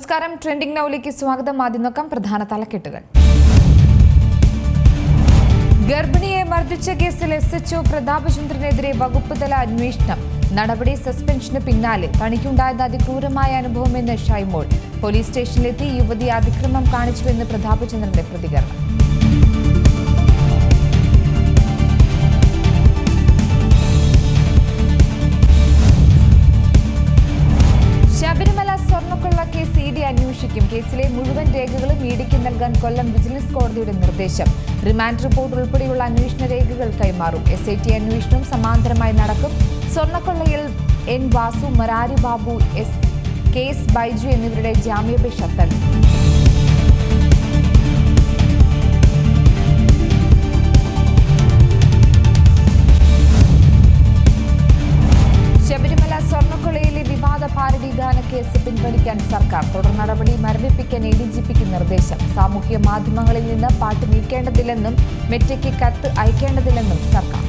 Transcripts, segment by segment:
നമസ്കാരം. ട്രെൻഡിംഗ് നൗയിലേക്ക് സ്വാഗതം. ആദ്യം നോക്കാം പ്രധാന തലക്കെട്ടുകൾ. ഗർഭിണിയെ മർദ്ദിച്ച കേസിൽ SHO പ്രതാപചന്ദ്രനെതിരെ വകുപ്പ് തല അന്വേഷണം. നടപടി സസ്പെൻഷന് പിന്നാലെ തനിക്കുണ്ടായത് അതിക്രൂരമായ അനുഭവമെന്ന് ഷൈമോൾ. പോലീസ് സ്റ്റേഷനിലെത്തി യുവതി അതിക്രമം കാണിച്ചുവെന്ന് പ്രതാപചന്ദ്രന്റെ പ്രതികരണം. ശബരിമല സ്വർണ്ണക്കൊള്ള കേസ് ED അന്വേഷിക്കും. കേസിലെ മുഴുവൻ രേഖകളും EDക്ക് നൽകാൻ കൊല്ലം വിജിലൻസ് കോടതിയുടെ നിർദ്ദേശം. റിമാൻഡ് റിപ്പോർട്ട് ഉൾപ്പെടെയുള്ള അന്വേഷണ രേഖകൾ കൈമാറും. SIT അന്വേഷണം സമാന്തരമായി നടക്കും. സ്വർണ്ണക്കൊള്ളയിൽ N വാസു, മരാരി ബാബു, KS ബൈജു എന്നിവരുടെ ജാമ്യാപേക്ഷ തള്ളി. ശബരിമല സ്വർണ്ണക്കൊള്ളയിലെ വിവാദ പാരഡി ഗാന കേസ് പിൻവലിക്കാൻ സർക്കാർ. തുടർ നടപടി മരവിപ്പിക്കാൻ ADGPക്ക് നിർദ്ദേശം. സാമൂഹ്യ മാധ്യമങ്ങളിൽ നിന്ന് പാട്ട് നീക്കേണ്ടതില്ലെന്നും മെറ്റയ്ക്ക് കത്ത് അയക്കേണ്ടതില്ലെന്നും സർക്കാർ.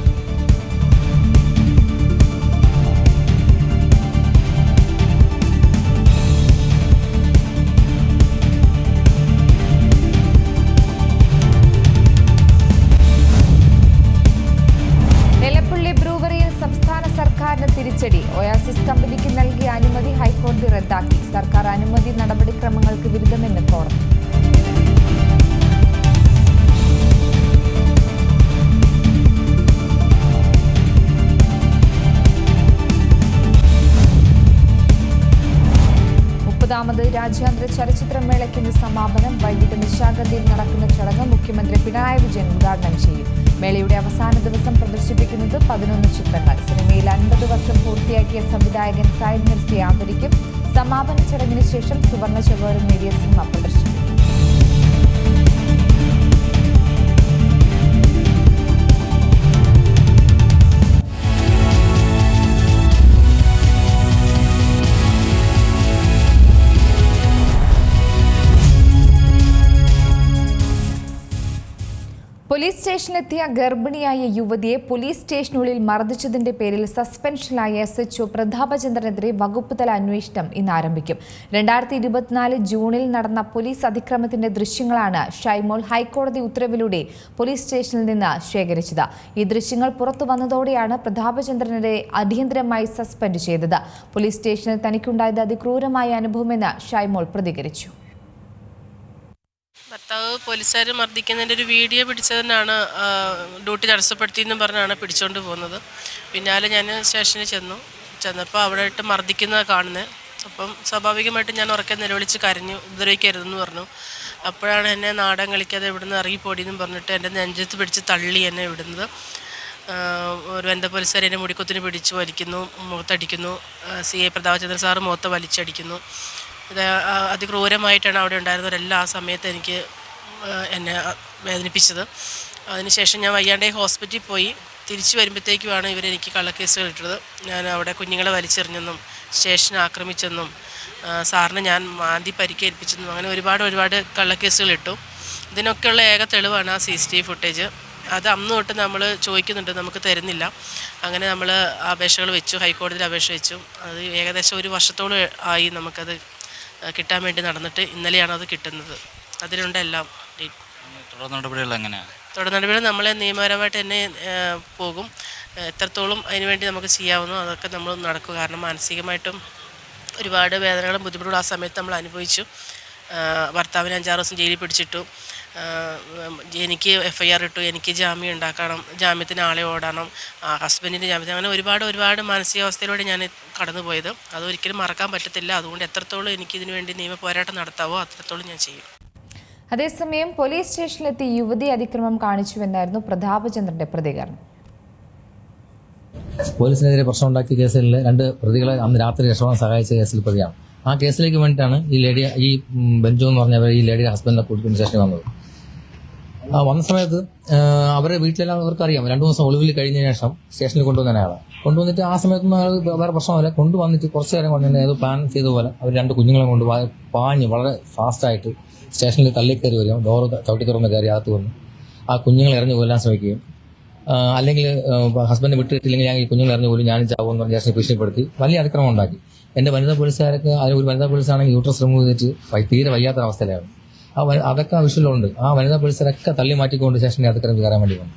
തിരിച്ചടി. ഒയാസിസ് കമ്പനിക്ക് നൽകിയ അനുമതി ഹൈക്കോടതി റദ്ദാക്കി. സർക്കാർ അനുമതി നടപടിക്രമങ്ങൾക്ക് വിരുദ്ധമെന്ന് കോടതി. ാമത് രാജ്യാന്തര ചലച്ചിത്രമേളയ്ക്ക് ഇന്ന് സമാപനം. വൈകിട്ട് നിശാഗന്ധിയിൽ നടക്കുന്ന ചടങ്ങ് മുഖ്യമന്ത്രി പിണറായി വിജയൻ ഉദ്ഘാടനം ചെയ്യും. മേളയുടെ അവസാന ദിവസം പ്രദർശിപ്പിക്കുന്നത് 11 ചിത്രങ്ങൾ. സിനിമയിൽ 50 വർഷം പൂർത്തിയാക്കിയ സംവിധായകൻ സായിദ് മിർസിയെ ആദരിക്കും. സമാപന ചടങ്ങിന് ശേഷം സുവർണ്ണ ചകോരം നേടിയ സിനിമ പ്രദർശിപ്പിക്കും. പോലീസ് സ്റ്റേഷനിലെത്തിയ ഗർഭിണിയായ യുവതിയെ പോലീസ് സ്റ്റേഷനുള്ളിൽ മർദ്ദിച്ചതിന്റെ പേരിൽ സസ്പെൻഷനിലായ SHO പ്രതാപചന്ദ്രനെതിരെ വകുപ്പ് തല അന്വേഷണം ഇന്ന് ആരംഭിക്കും. 2024 ജൂണിൽ നടന്ന പോലീസ് അതിക്രമത്തിന്റെ ദൃശ്യങ്ങളാണ് ഷൈമോൾ ഹൈക്കോടതി ഉത്തരവിലൂടെ പോലീസ് സ്റ്റേഷനിൽ നിന്ന് ശേഖരിച്ചത്. ഈ ദൃശ്യങ്ങൾ പുറത്തു വന്നതോടെയാണ് പ്രതാപചന്ദ്രനെ അടിയന്തരമായി സസ്പെൻഡ് ചെയ്തത്. പോലീസ് സ്റ്റേഷനിൽ തനിക്കുണ്ടായത് അതിക്രൂരമായ അനുഭവമെന്ന് ഷൈമോൾ പ്രതികരിച്ചു. ഭർത്താവ് പോലീസുകാർ മർദ്ദിക്കുന്നതിൻ്റെ ഒരു വീഡിയോ പിടിച്ചതിനാണ് ഡ്യൂട്ടി തടസ്സപ്പെടുത്തിയെന്നും പറഞ്ഞാണ് പിടിച്ചുകൊണ്ട് പോകുന്നത്. പിന്നാലെ ഞാൻ സ്റ്റേഷനിൽ ചെന്നപ്പോൾ അവിടെ ഇട്ട് മർദ്ദിക്കുന്നത് കാണുന്നത്. അപ്പം സ്വാഭാവികമായിട്ട് ഞാൻ ഉറക്കെ നിലവിളിച്ച് കരഞ്ഞു, ഉപദ്രവിക്കരുതെന്ന് പറഞ്ഞു. അപ്പോഴാണ് എന്നെ നാടകം കളിക്കാതെ ഇവിടുന്ന് ഇറങ്ങിപ്പോടിയെന്നും പറഞ്ഞിട്ട് എൻ്റെ നെഞ്ചത്ത് പിടിച്ച് തള്ളി എന്നെ വിടുന്നത്. ഒരു വനിതാ പോലീസുകാർ എന്നെ മുടിക്കുത്തിന് പിടിച്ച് വലിക്കുന്നു, മുഖത്തടിക്കുന്നു. CI പ്രതാപചന്ദ്രൻ സാറ് മുഖത്ത് വലിച്ചടിക്കുന്നു. ഇത് അതിക്രൂരമായിട്ടാണ് അവിടെ ഉണ്ടായിരുന്നവരെല്ലാം ആ സമയത്ത് എന്നെ വേദനിപ്പിച്ചത്. അതിനുശേഷം ഞാൻ വയ്യാണ്ടായി ഹോസ്പിറ്റലിൽ പോയി. തിരിച്ചു വരുമ്പോഴത്തേക്കുമാണ് ഇവരെനിക്ക് കള്ളക്കേസുകൾ ഇട്ടത്. ഞാൻ അവിടെ കുഞ്ഞുങ്ങളെ വലിച്ചെറിഞ്ഞെന്നും സ്റ്റേഷനെ ആക്രമിച്ചെന്നും സാറിന് ഞാൻ മാന്തി പരിക്കേൽപ്പിച്ചെന്നും അങ്ങനെ ഒരുപാട് കള്ളക്കേസുകൾ ഇട്ടു. ഇതിനൊക്കെയുള്ള ഏക തെളിവാണ് ആ CCTV ഫുട്ടേജ്. അത് അന്ന് തൊട്ട് നമ്മൾ ചോദിക്കുന്നുണ്ട്, നമുക്ക് തരുന്നില്ല. അങ്ങനെ നമ്മൾ അപേക്ഷകൾ വെച്ചു, ഹൈക്കോടതിയിൽ അപേക്ഷ വെച്ചു. അത് ഏകദേശം 1 വർഷത്തോളം ആയി നമുക്കത് കിട്ടാൻ വേണ്ടി നടന്നിട്ട്. ഇന്നലെയാണ് അത് കിട്ടുന്നത്. അതിലുണ്ട് എല്ലാം. തുടർ നടപടികൾ എങ്ങനെയാണ്? തുടർ നടപടികൾ നമ്മളെ നിയമപരമായിട്ട് തന്നെ പോകും. എത്രത്തോളം അതിനുവേണ്ടി നമുക്ക് ചെയ്യാവുന്നോ അതൊക്കെ നമ്മൾ നടക്കും. കാരണം മാനസികമായിട്ടും ഒരുപാട് വേദനകളും ബുദ്ധിമുട്ടുകളും ആ സമയത്ത് നമ്മൾ അനുഭവിച്ചു. ഭർത്താവിന് 5-6 ദിവസം ജയിലിൽ പിടിച്ചിട്ടു. എനിക്ക് FIR ഇട്ടു. എനിക്ക് ജാമ്യം ഉണ്ടാക്കണം, ജാമ്യത്തിന് ആളെ ഓടണം, ഹസ്ബൻഡിൻ്റെ ജാമ്യത്തിന്, അങ്ങനെ ഒരുപാട് മാനസികാവസ്ഥയിലൂടെ ഞാൻ കടന്നു പോയത്. അതൊരിക്കലും മറക്കാൻ പറ്റത്തില്ല. അതുകൊണ്ട് എത്രത്തോളം എനിക്കിതിനു വേണ്ടി നിയമ പോരാട്ടം നടത്താവോ അത്രത്തോളം ഞാൻ ചെയ്യും. അതേസമയം പോലീസ് സ്റ്റേഷനിലെത്തി യുവതി അതിക്രമം കാണിച്ചുവെന്നായിരുന്നു പ്രതാപചന്ദ്രന്റെ പ്രതികരണം. പോലീസിനെതിരെ പ്രശ്നമുണ്ടാക്കിയ കേസുകളിൽ 2 പ്രതികളെ അന്ന് രാത്രി രക്ഷപ്പെടാൻ സഹായിച്ച കേസിൽ പ്രതിയാണ്. ആ കേസിലേക്ക് വേണ്ടിയിട്ടാണ് ഈ ബെഞ്ചു എന്ന് പറഞ്ഞവർ ഈ ലേഡിയുടെ ഹസ്ബൻഡിനെ കൂട്ടിക്കൊണ്ട് സ്റ്റേഷനിൽ വന്നത്. വന്ന സമയത്ത് അവരുടെ വീട്ടിലെല്ലാം അവർക്കറിയാം. 2 ദിവസം ഒളിവിൽ കഴിഞ്ഞ ശേഷം സ്റ്റേഷനിൽ കൊണ്ടുവന്ന അയാളെ കൊണ്ടുവന്നിട്ട് ആ സമയത്തൊന്നും അയാൾ വേറെ പ്രശ്നമല്ല, കൊണ്ടുവന്നിട്ട് കുറച്ച് നേരം കൊണ്ട് ഏതോ പ്ലാൻ ചെയ്ത പോലെ അവർ 2 കുഞ്ഞുങ്ങളെ കൊണ്ട് പാഞ്ഞ് വളരെ ഫാസ്റ്റായിട്ട് സ്റ്റേഷനിൽ തള്ളിക്കയറി വരികയും ഡോറ് ചവിട്ടി തുറന്ന് കയറി അകത്ത് വന്നു ആ കുഞ്ഞുങ്ങളെ എറിഞ്ഞു കൊല്ലാൻ ശ്രമിക്കുകയും അല്ലെങ്കിൽ ഹസ്ബൻഡ് വിട്ടിട്ടില്ലെങ്കിൽ ഞാൻ ഈ കുഞ്ഞുങ്ങൾ അറിഞ്ഞു പോലും ഞാനും ചാവുമെന്ന് പറഞ്ഞ് സ്റ്റേഷനിൽ ഭീഷണിപ്പെടുത്തി വലിയ അതിക്രമം ഉണ്ടാക്കി. എൻ്റെ വനിതാ പോലീസുകാരൊക്കെ അതിൽ ഒരു വനിതാ പോലീസാണെങ്കിൽ യൂട്രസ് റിമൂവ് ചെയ്തിട്ട് തീരെ വയ്യാത്തൊരവസ്ഥയിലാണ്. അതൊക്കെ വിഷയമുണ്ട്. ആ വനിതാ പോലീസുകാരൊക്കെ തള്ളി മാറ്റിക്കൊണ്ട് സ്റ്റേഷനിൽ അതിക്രമം കയറാൻ വേണ്ടി വന്നു.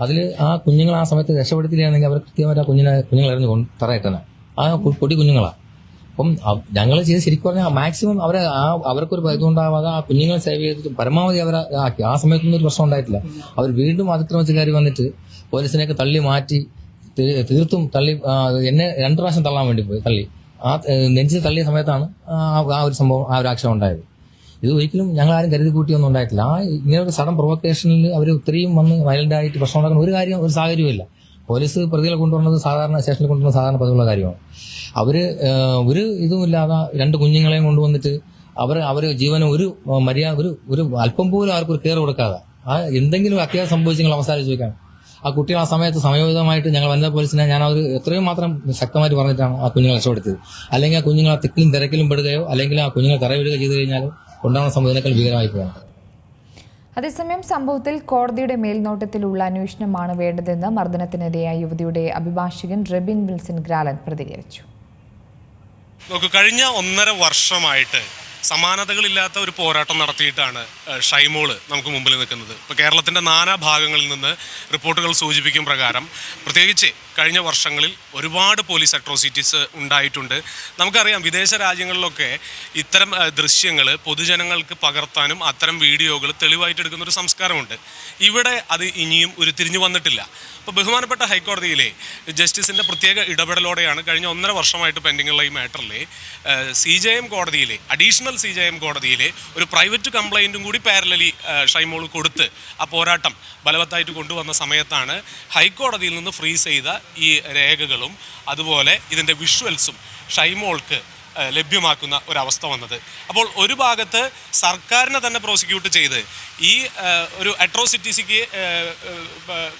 അതിൽ ആ കുഞ്ഞുങ്ങൾ ആ സമയത്ത് രക്ഷപ്പെടുത്തിയില്ലാണെങ്കിൽ അവർ കൃത്യമായിട്ട് ആ കുഞ്ഞുങ്ങൾ എറിഞ്ഞു തറയിട്ടന ആ പൊടി കുഞ്ഞുങ്ങളാണ്. അപ്പം ഞങ്ങൾ ചെയ്ത് ശരിക്കും പറഞ്ഞാൽ മാക്സിമം അവർക്കൊരു ഇതുണ്ടാവാതെ ആ കുഞ്ഞുങ്ങളെ സേവ് ചെയ്തിട്ട് പരമാവധി അവരെ ആക്കി. ആ സമയത്തൊന്നും ഒരു പ്രശ്നം ഉണ്ടായിട്ടില്ല. അവർ വീണ്ടും അതിക്രമിച്ച് കയറി വന്നിട്ട് പോലീസിനെയൊക്കെ തള്ളി മാറ്റി തീർത്തും തള്ളി എന്നെ 2 പ്രാവശ്യം തള്ളാൻ വേണ്ടി പോയി. തള്ളി ആ നെഞ്ചിൽ തള്ളിയ സമയത്താണ് ആ ഒരു സംഭവം, ആ ഒരു ആക്ഷൻ ഉണ്ടായത്. ഇത് ഒരിക്കലും ഞങ്ങൾ ആരും കരുതി കൂട്ടിയൊന്നും ഉണ്ടായിട്ടില്ല. ഇങ്ങനെ ഒരു സഡൻ പ്രൊവക്കേഷനിൽ അവർ ഇത്രയും വന്ന് വയലന്റ് ആയിട്ട് പ്രശ്നം ഉണ്ടാക്കുന്ന ഒരു സാഹചര്യമില്ല. പോലീസ് പ്രതികളെ കൊണ്ടുവന്നത് സാധാരണ സ്റ്റേഷനിൽ കൊണ്ടുവന്ന സാധാരണ പതിവുള്ള കാര്യമാണ്. അവര് ഒരു ഇതുമില്ലാതെ 2 കുഞ്ഞുങ്ങളെയും കൊണ്ടുവന്നിട്ട് അവർ ജീവനം ഒരു മര്യാദ ഒരു അല്പം പോലും അവർക്ക് ഒരു കെയർ കൊടുക്കാതെ എന്തെങ്കിലും അത്യാവശ്യം സംഭവിച്ചെങ്കിൽ അവസാനം ചോദിക്കാം. ആ കുട്ടികൾ ആ സമയത്ത് സമയോചിതമായിട്ട് ഞങ്ങൾ വനിതാ പോലീസിനെ ഞാനത് എത്രയും മാത്രം ശക്തമായിട്ട് പറഞ്ഞിട്ടാണ് ആ കുഞ്ഞുങ്ങളെ രക്ഷപ്പെടുത്തിയത്. അല്ലെങ്കിൽ ആ കുഞ്ഞുങ്ങൾ ആ തിക്കിലും തിരക്കിലും പെടുകയോ അല്ലെങ്കിൽ ആ കുഞ്ഞുങ്ങൾ കരവിടുകയോ ചെയ്തു കഴിഞ്ഞാൽ ഉണ്ടാകുന്ന സംഭവത്തിനേക്കാൾ ഭീകരമായി പോകാം. അതേസമയം സംഭവത്തിൽ കോടതിയുടെ മേൽനോട്ടത്തിലുള്ള അന്വേഷണമാണ് വേണ്ടതെന്ന് മർദ്ദനത്തിനിരയായ യുവതിയുടെ അഭിഭാഷകൻ റെബിൻ വിൽസൺ ഗ്രാലൻ പ്രതികരിച്ചു. കഴിഞ്ഞ 1.5 വർഷമായിട്ട് സമാനതകളില്ലാത്ത ഒരു പോരാട്ടം നടത്തിയിട്ടാണ് ഷൈമോള് നമുക്ക് മുമ്പിൽ നിൽക്കുന്നത്. ഇപ്പോൾ കേരളത്തിൻ്റെ നാനാഭാഗങ്ങളിൽ നിന്ന് റിപ്പോർട്ടുകൾ സൂചിപ്പിക്കും പ്രകാരം പ്രത്യേകിച്ച് കഴിഞ്ഞ വർഷങ്ങളിൽ ഒരുപാട് പോലീസ് അട്രോസിറ്റീസ് ഉണ്ടായിട്ടുണ്ട്. നമുക്കറിയാം വിദേശ രാജ്യങ്ങളിലൊക്കെ ഇത്തരം ദൃശ്യങ്ങൾ പൊതുജനങ്ങൾക്ക് പകർത്താനും അത്തരം വീഡിയോകൾ തെളിവായിട്ട് എടുക്കുന്ന ഒരു സംസ്കാരമുണ്ട്. ഇവിടെ അത് ഇനിയും ഉരുത്തിരിഞ്ഞു വന്നിട്ടില്ല. അപ്പോൾ ബഹുമാനപ്പെട്ട ഹൈക്കോടതിയിലെ ജസ്റ്റിസിൻ്റെ പ്രത്യേക ഇടപെടലോടെയാണ് കഴിഞ്ഞ 1.5 വർഷമായിട്ട് പെൻഡിങ്ങുള്ള ഈ മാറ്ററിൽ CJM കോടതിയിലെ അഡീഷണൽ CJM കോടതിയിലെ ഒരു പ്രൈവറ്റ് കംപ്ലയിൻറ്റും കൂടി പാരലലി ഷൈമോൾ കൊടുത്ത് ആ പോരാട്ടം ബലവത്തായിട്ട് കൊണ്ടുവന്ന സമയത്താണ് ഹൈക്കോടതിയിൽ നിന്ന് ഫ്രീസ് ചെയ്ത ഈ രേഖകളും അതുപോലെ ഇതിൻ്റെ വിഷ്വൽസും ഷൈമോൾക്ക് ലഭ്യമാക്കുന്ന ഒരവസ്ഥ വന്നത്. അപ്പോൾ ഒരു ഭാഗത്ത് സർക്കാരിനെ തന്നെ പ്രോസിക്യൂട്ട് ചെയ്ത് ഈ ഒരു അട്രോസിറ്റീസിക്ക്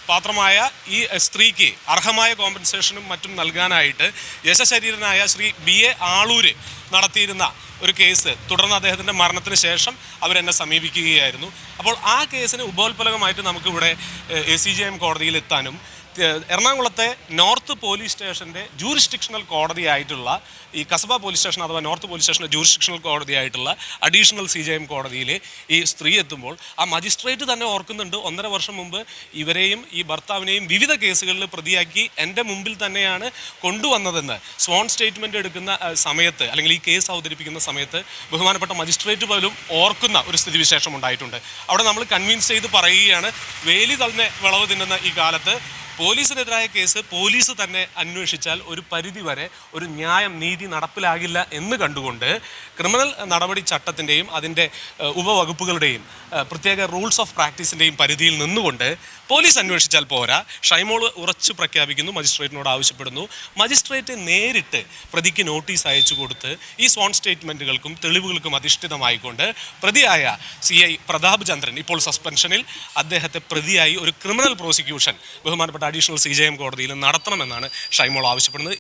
പാത്രമായ ഈ സ്ത്രീക്ക് അർഹമായ കോമ്പൻസേഷനും മറ്റും നൽകാനായിട്ട് യശശരീരനായ ശ്രീ BA ആളൂര് നടത്തിയിരുന്ന ഒരു കേസ് തുടർന്ന് അദ്ദേഹത്തിൻ്റെ മരണത്തിന് ശേഷം അവരെന്നെ സമീപിക്കുകയായിരുന്നു. അപ്പോൾ ആ കേസിന് ഉപോത്പലകമായിട്ട് നമുക്കിവിടെ CJM കോടതിയിൽ എത്താനും എറണാകുളത്തെ നോർത്ത് പോലീസ് സ്റ്റേഷൻ്റെ ജൂറിസ്ഡിക്ഷണൽ കോടതിയായിട്ടുള്ള ഈ കസബ പോലീസ് സ്റ്റേഷൻ അഥവാ നോർത്ത് പോലീസ് സ്റ്റേഷൻ്റെ ജൂറിസ്ഡിക്ഷണൽ കോടതിയായിട്ടുള്ള അഡീഷണൽ CJM കോടതിയിലെ ഈ സ്ത്രീ എത്തുമ്പോൾ ആ മജിസ്ട്രേറ്റ് തന്നെ ഓർക്കുന്നുണ്ട് 1.5 വർഷം മുമ്പ് ഇവരെയും ഈ ഭർത്താവിനെയും വിവിധ കേസുകളിൽ പ്രതിയാക്കി എൻ്റെ മുമ്പിൽ തന്നെയാണ് കൊണ്ടുവന്നതെന്ന് സ്വാൺ സ്റ്റേറ്റ്മെൻറ്റ് എടുക്കുന്ന സമയത്ത് അല്ലെങ്കിൽ ഈ കേസ് അവതരിപ്പിക്കുന്ന സമയത്ത് ബഹുമാനപ്പെട്ട മജിസ്ട്രേറ്റ് പോലും ഓർക്കുന്ന ഒരു സ്ഥിതിവിശേഷം ഉണ്ടായിട്ടുണ്ട്. അവിടെ നമ്മൾ കൺവിൻസ് ചെയ്ത് പറയുകയാണ് വേലി തന്നെ വിളവ് തിന്നുന്ന ഈ കാലത്ത് പോലീസിനെതിരായ കേസ് പോലീസ് തന്നെ അന്വേഷിച്ചാൽ ഒരു പരിധി വരെ ഒരു ന്യായം നീതി നടപ്പിലാകില്ല എന്ന് കണ്ടുകൊണ്ട് ക്രിമിനൽ നടപടി ചട്ടത്തിൻ്റെയും അതിൻ്റെ ഉപവകുപ്പുകളുടെയും പ്രത്യേക റൂൾസ് ഓഫ് പ്രാക്ടീസിൻ്റെയും പരിധിയിൽ നിന്നുകൊണ്ട് പോലീസ് അന്വേഷിച്ചാൽ പോരാ. ഷൈമോൾ ഉറച്ചു പ്രഖ്യാപിക്കുന്നു, മജിസ്ട്രേറ്റിനോട് ആവശ്യപ്പെടുന്നു. മജിസ്ട്രേറ്റ് നേരിട്ട് പ്രതിക്ക് നോട്ടീസ് അയച്ചു കൊടുത്ത് ഈ സ്വാൺ സ്റ്റേറ്റ്മെൻറ്റുകൾക്കും തെളിവുകൾക്കും അധിഷ്ഠിതമായിക്കൊണ്ട് പ്രതിയായ CI പ്രതാപ് ചന്ദ്രൻ ഇപ്പോൾ സസ്പെൻഷനിൽ അദ്ദേഹത്തെ പ്രതിയായി ഒരു ക്രിമിനൽ പ്രോസിക്യൂഷൻ ബഹുമാനപ്പെട്ട അഡീഷണൽ CJM കോടതിയിൽ നടത്തണമെന്നാണ് ഷൈമോൾ ആവശ്യപ്പെടുന്നത്.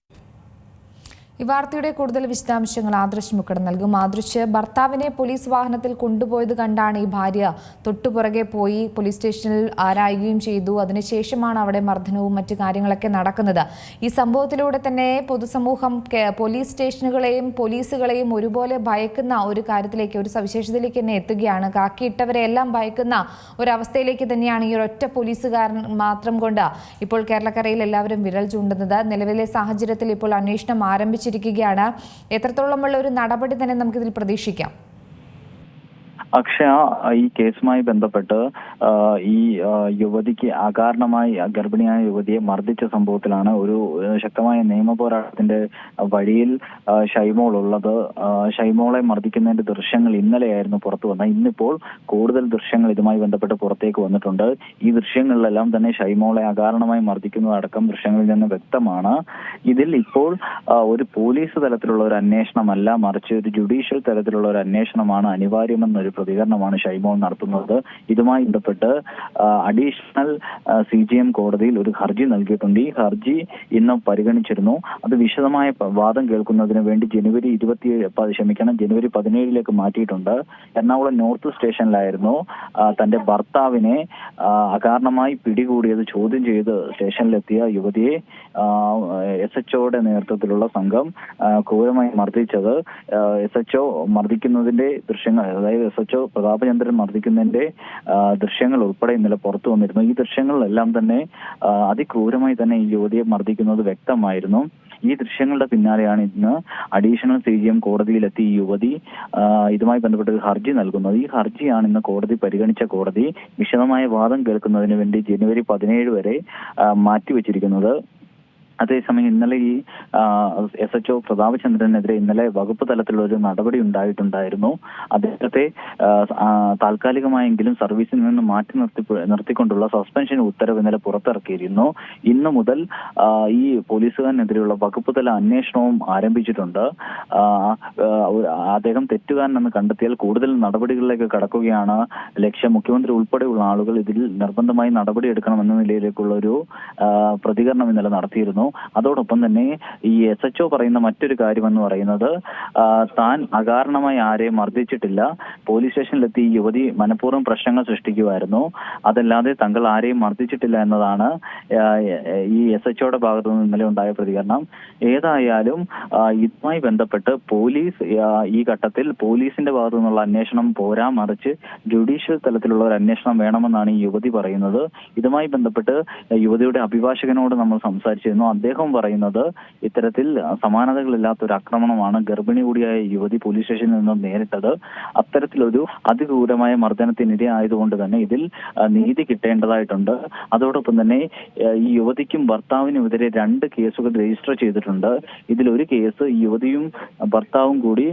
ഈ വാർത്തയുടെ കൂടുതൽ വിശദാംശങ്ങൾ ആദർശ് മുക്കട നൽകും. ആദർശ്, ഭർത്താവിനെ പോലീസ് വാഹനത്തിൽ കൊണ്ടുപോയത് കണ്ടാണ് ഈ ഭാര്യ തൊട്ടുപുറകെ പോയി പോലീസ് സ്റ്റേഷനിൽ ആരായുകയും ചെയ്തു. അതിനുശേഷമാണ് അവിടെ മർദ്ദനവും മറ്റു കാര്യങ്ങളൊക്കെ നടക്കുന്നത്. ഈ സംഭവത്തിലൂടെ തന്നെ പൊതുസമൂഹം പോലീസ് സ്റ്റേഷനുകളെയും പോലീസുകളെയും ഒരുപോലെ ഭയക്കുന്ന ഒരു കാര്യത്തിലേക്ക്, ഒരു സവിശേഷതയിലേക്ക് തന്നെ എത്തുകയാണ്. കാക്കിയിട്ടവരെ എല്ലാം ഭയക്കുന്ന ഒരവസ്ഥയിലേക്ക് തന്നെയാണ് ഈ ഒരൊറ്റ പോലീസുകാരൻ മാത്രം കൊണ്ട് ഇപ്പോൾ കേരളക്കരയിൽ എല്ലാവരും വിരൽ ചൂണ്ടുന്നത്. നിലവിലെ സാഹചര്യത്തിൽ ഇപ്പോൾ അന്വേഷണം ആരംഭിച്ചിരിക്കുകയാണ്. എത്രത്തോളമുള്ള ഒരു നടപടി തന്നെ നമുക്കിതിൽ പ്രതീക്ഷിക്കാം? അക്ഷയ, ഈ കേസുമായി ബന്ധപ്പെട്ട് ഈ യുവതിക്ക് അകാരണമായി ഗർഭിണിയായ യുവതിയെ മർദ്ദിച്ച സംഭവത്തിലാണ് ഒരു ശക്തമായ നിയമ പോരാട്ടത്തിന്റെ വഴിയിൽ ഷൈമോൾ ഉള്ളത്. ഷൈമോളെ മർദ്ദിക്കുന്നതിന്റെ ദൃശ്യങ്ങൾ ഇന്നലെയായിരുന്നു പുറത്തു വന്നത്. ഇന്നിപ്പോൾ കൂടുതൽ ദൃശ്യങ്ങൾ ഇതുമായി ബന്ധപ്പെട്ട് പുറത്തേക്ക് വന്നിട്ടുണ്ട്. ഈ ദൃശ്യങ്ങളിലെല്ലാം തന്നെ ഷൈമോളെ അകാരണമായി മർദ്ദിക്കുന്നതടക്കം ദൃശ്യങ്ങളിൽ നിന്ന് വ്യക്തമാണ്. ഇതിൽ ഇപ്പോൾ ഒരു പോലീസ് തലത്തിലുള്ള ഒരു അന്വേഷണമല്ല, മറിച്ച് ഒരു ജുഡീഷ്യൽ തലത്തിലുള്ള ഒരു അന്വേഷണമാണ് അനിവാര്യമെന്നൊരു പ്രതികരണമാണ് ഷൈമോൾ നടത്തുന്നത്. ഇതുമായി ബന്ധപ്പെട്ട് അഡീഷണൽ CJM കോടതിയിൽ ഒരു ഹർജി നൽകിയിട്ടുണ്ട്. ഈ ഹർജി ഇന്ന് പരിഗണിച്ചിരുന്നു. അത് വിശദമായ വാദം കേൾക്കുന്നതിന് വേണ്ടി ജനുവരി 17 മാറ്റിയിട്ടുണ്ട്. എറണാകുളം നോർത്ത് സ്റ്റേഷനിലായിരുന്നു തന്റെ ഭർത്താവിനെ അകാരണമായി പിടികൂടിയത് ചോദ്യം ചെയ്ത് സ്റ്റേഷനിലെത്തിയ യുവതിയെ SHOയുടെ നേതൃത്വത്തിലുള്ള സംഘം ക്രൂരമായി മർദ്ദിച്ചത്. SHO മർദ്ദിക്കുന്നതിന്റെ ദൃശ്യങ്ങൾ, അതായത് SHO പ്രതാപചന്ദ്രൻ മർദ്ദിക്കുന്നതിന്റെ ദൃശ്യങ്ങൾ ഉൾപ്പെടെ ഇന്നലെ പുറത്തു വന്നിരുന്നു. ഈ ദൃശ്യങ്ങളിലെല്ലാം തന്നെ അതിക്രൂരമായി തന്നെ ഈ യുവതിയെ മർദ്ദിക്കുന്നത് വ്യക്തമായിരുന്നു. ഈ ദൃശ്യങ്ങളുടെ പിന്നാലെയാണ് ഇന്ന് അഡീഷണൽ CJM കോടതിയിലെത്തി ഈ യുവതി ഇതുമായി ബന്ധപ്പെട്ട് ഒരു ഹർജി നൽകുന്നത്. ഈ ഹർജിയാണ് ഇന്ന് കോടതി പരിഗണിച്ച കോടതി വിശദമായ വാദം കേൾക്കുന്നതിന് വേണ്ടി ജനുവരി 17 വരെ മാറ്റിവെച്ചിരിക്കുന്നത്. അതേസമയം ഇന്നലെ ഈ SHO പ്രതാപചന്ദ്രനെതിരെ ഇന്നലെ വകുപ്പ് തലത്തിലുള്ള ഒരു നടപടി ഉണ്ടായിട്ടുണ്ടായിരുന്നു. അദ്ദേഹത്തെ താൽക്കാലികമായെങ്കിലും സർവീസിൽ നിന്ന് മാറ്റി നിർത്തിക്കൊണ്ടുള്ള സസ്പെൻഷൻ ഉത്തരവ് ഇന്നലെ പുറത്തിറക്കിയിരുന്നു. ഇന്നു മുതൽ ഈ പോലീസുകാരനെതിരെയുള്ള വകുപ്പ് തല അന്വേഷണവും ആരംഭിച്ചിട്ടുണ്ട്. അദ്ദേഹം തെറ്റുകാരനെന്ന് കണ്ടെത്തിയാൽ കൂടുതൽ നടപടികളിലേക്ക് കടക്കുകയാണ് ലക്ഷ്യം. മുഖ്യമന്ത്രി ഉൾപ്പെടെയുള്ള ആളുകൾ ഇതിൽ നിർബന്ധമായി നടപടി എടുക്കണമെന്ന നിലയിലേക്കുള്ള ഒരു പ്രതികരണം ഇന്നലെ നടത്തിയിരുന്നു. അതോടൊപ്പം തന്നെ ഈ SHO പറയുന്ന മറ്റൊരു കാര്യമെന്ന് പറയുന്നത് താൻ അകാരണമായി ആരെയും മർദ്ദിച്ചിട്ടില്ല, പോലീസ് സ്റ്റേഷനിലെത്തി ഈ യുവതി മനഃപൂർവ്വം പ്രശ്നങ്ങൾ സൃഷ്ടിക്കുമായിരുന്നു, അതല്ലാതെ തങ്ങൾ ആരെയും മർദ്ദിച്ചിട്ടില്ല എന്നതാണ് ഈ SHOയുടെ ഭാഗത്തു നിന്ന് ഇന്നലെ ഉണ്ടായ പ്രതികരണം. ഏതായാലും ഇതുമായി ബന്ധപ്പെട്ട് പോലീസ് ഈ ഘട്ടത്തിൽ പോലീസിന്റെ ഭാഗത്തു നിന്നുള്ള അന്വേഷണം പോരാ, മറിച്ച് ജുഡീഷ്യൽ തലത്തിലുള്ള ഒരു അന്വേഷണം വേണമെന്നാണ് ഈ യുവതി പറയുന്നത്. ഇതുമായി ബന്ധപ്പെട്ട് യുവതിയുടെ അഭിഭാഷകനോട് നമ്മൾ സംസാരിച്ചിരുന്നു. അദ്ദേഹം പറയുന്നത് ഇത്തരത്തിൽ സമാനതകളില്ലാത്ത ഒരു ആക്രമണമാണ് ഗർഭിണി കൂടിയായ യുവതി പോലീസ് സ്റ്റേഷനിൽ നിന്ന് നേരിട്ടത്. അത്തരത്തിലൊരു അതിക്രൂരമായ മർദ്ദനത്തിനിരയായതുകൊണ്ട് തന്നെ ഇതിൽ നീതി കിട്ടേണ്ടതായിട്ടുണ്ട്. അതോടൊപ്പം തന്നെ ഈ യുവതിക്കും ഭർത്താവിനുമെതിരെ 2 കേസുകൾ രജിസ്റ്റർ ചെയ്തിട്ടുണ്ട്. ഇതിലൊരു കേസ് ഈ യുവതിയും ഭർത്താവും കൂടി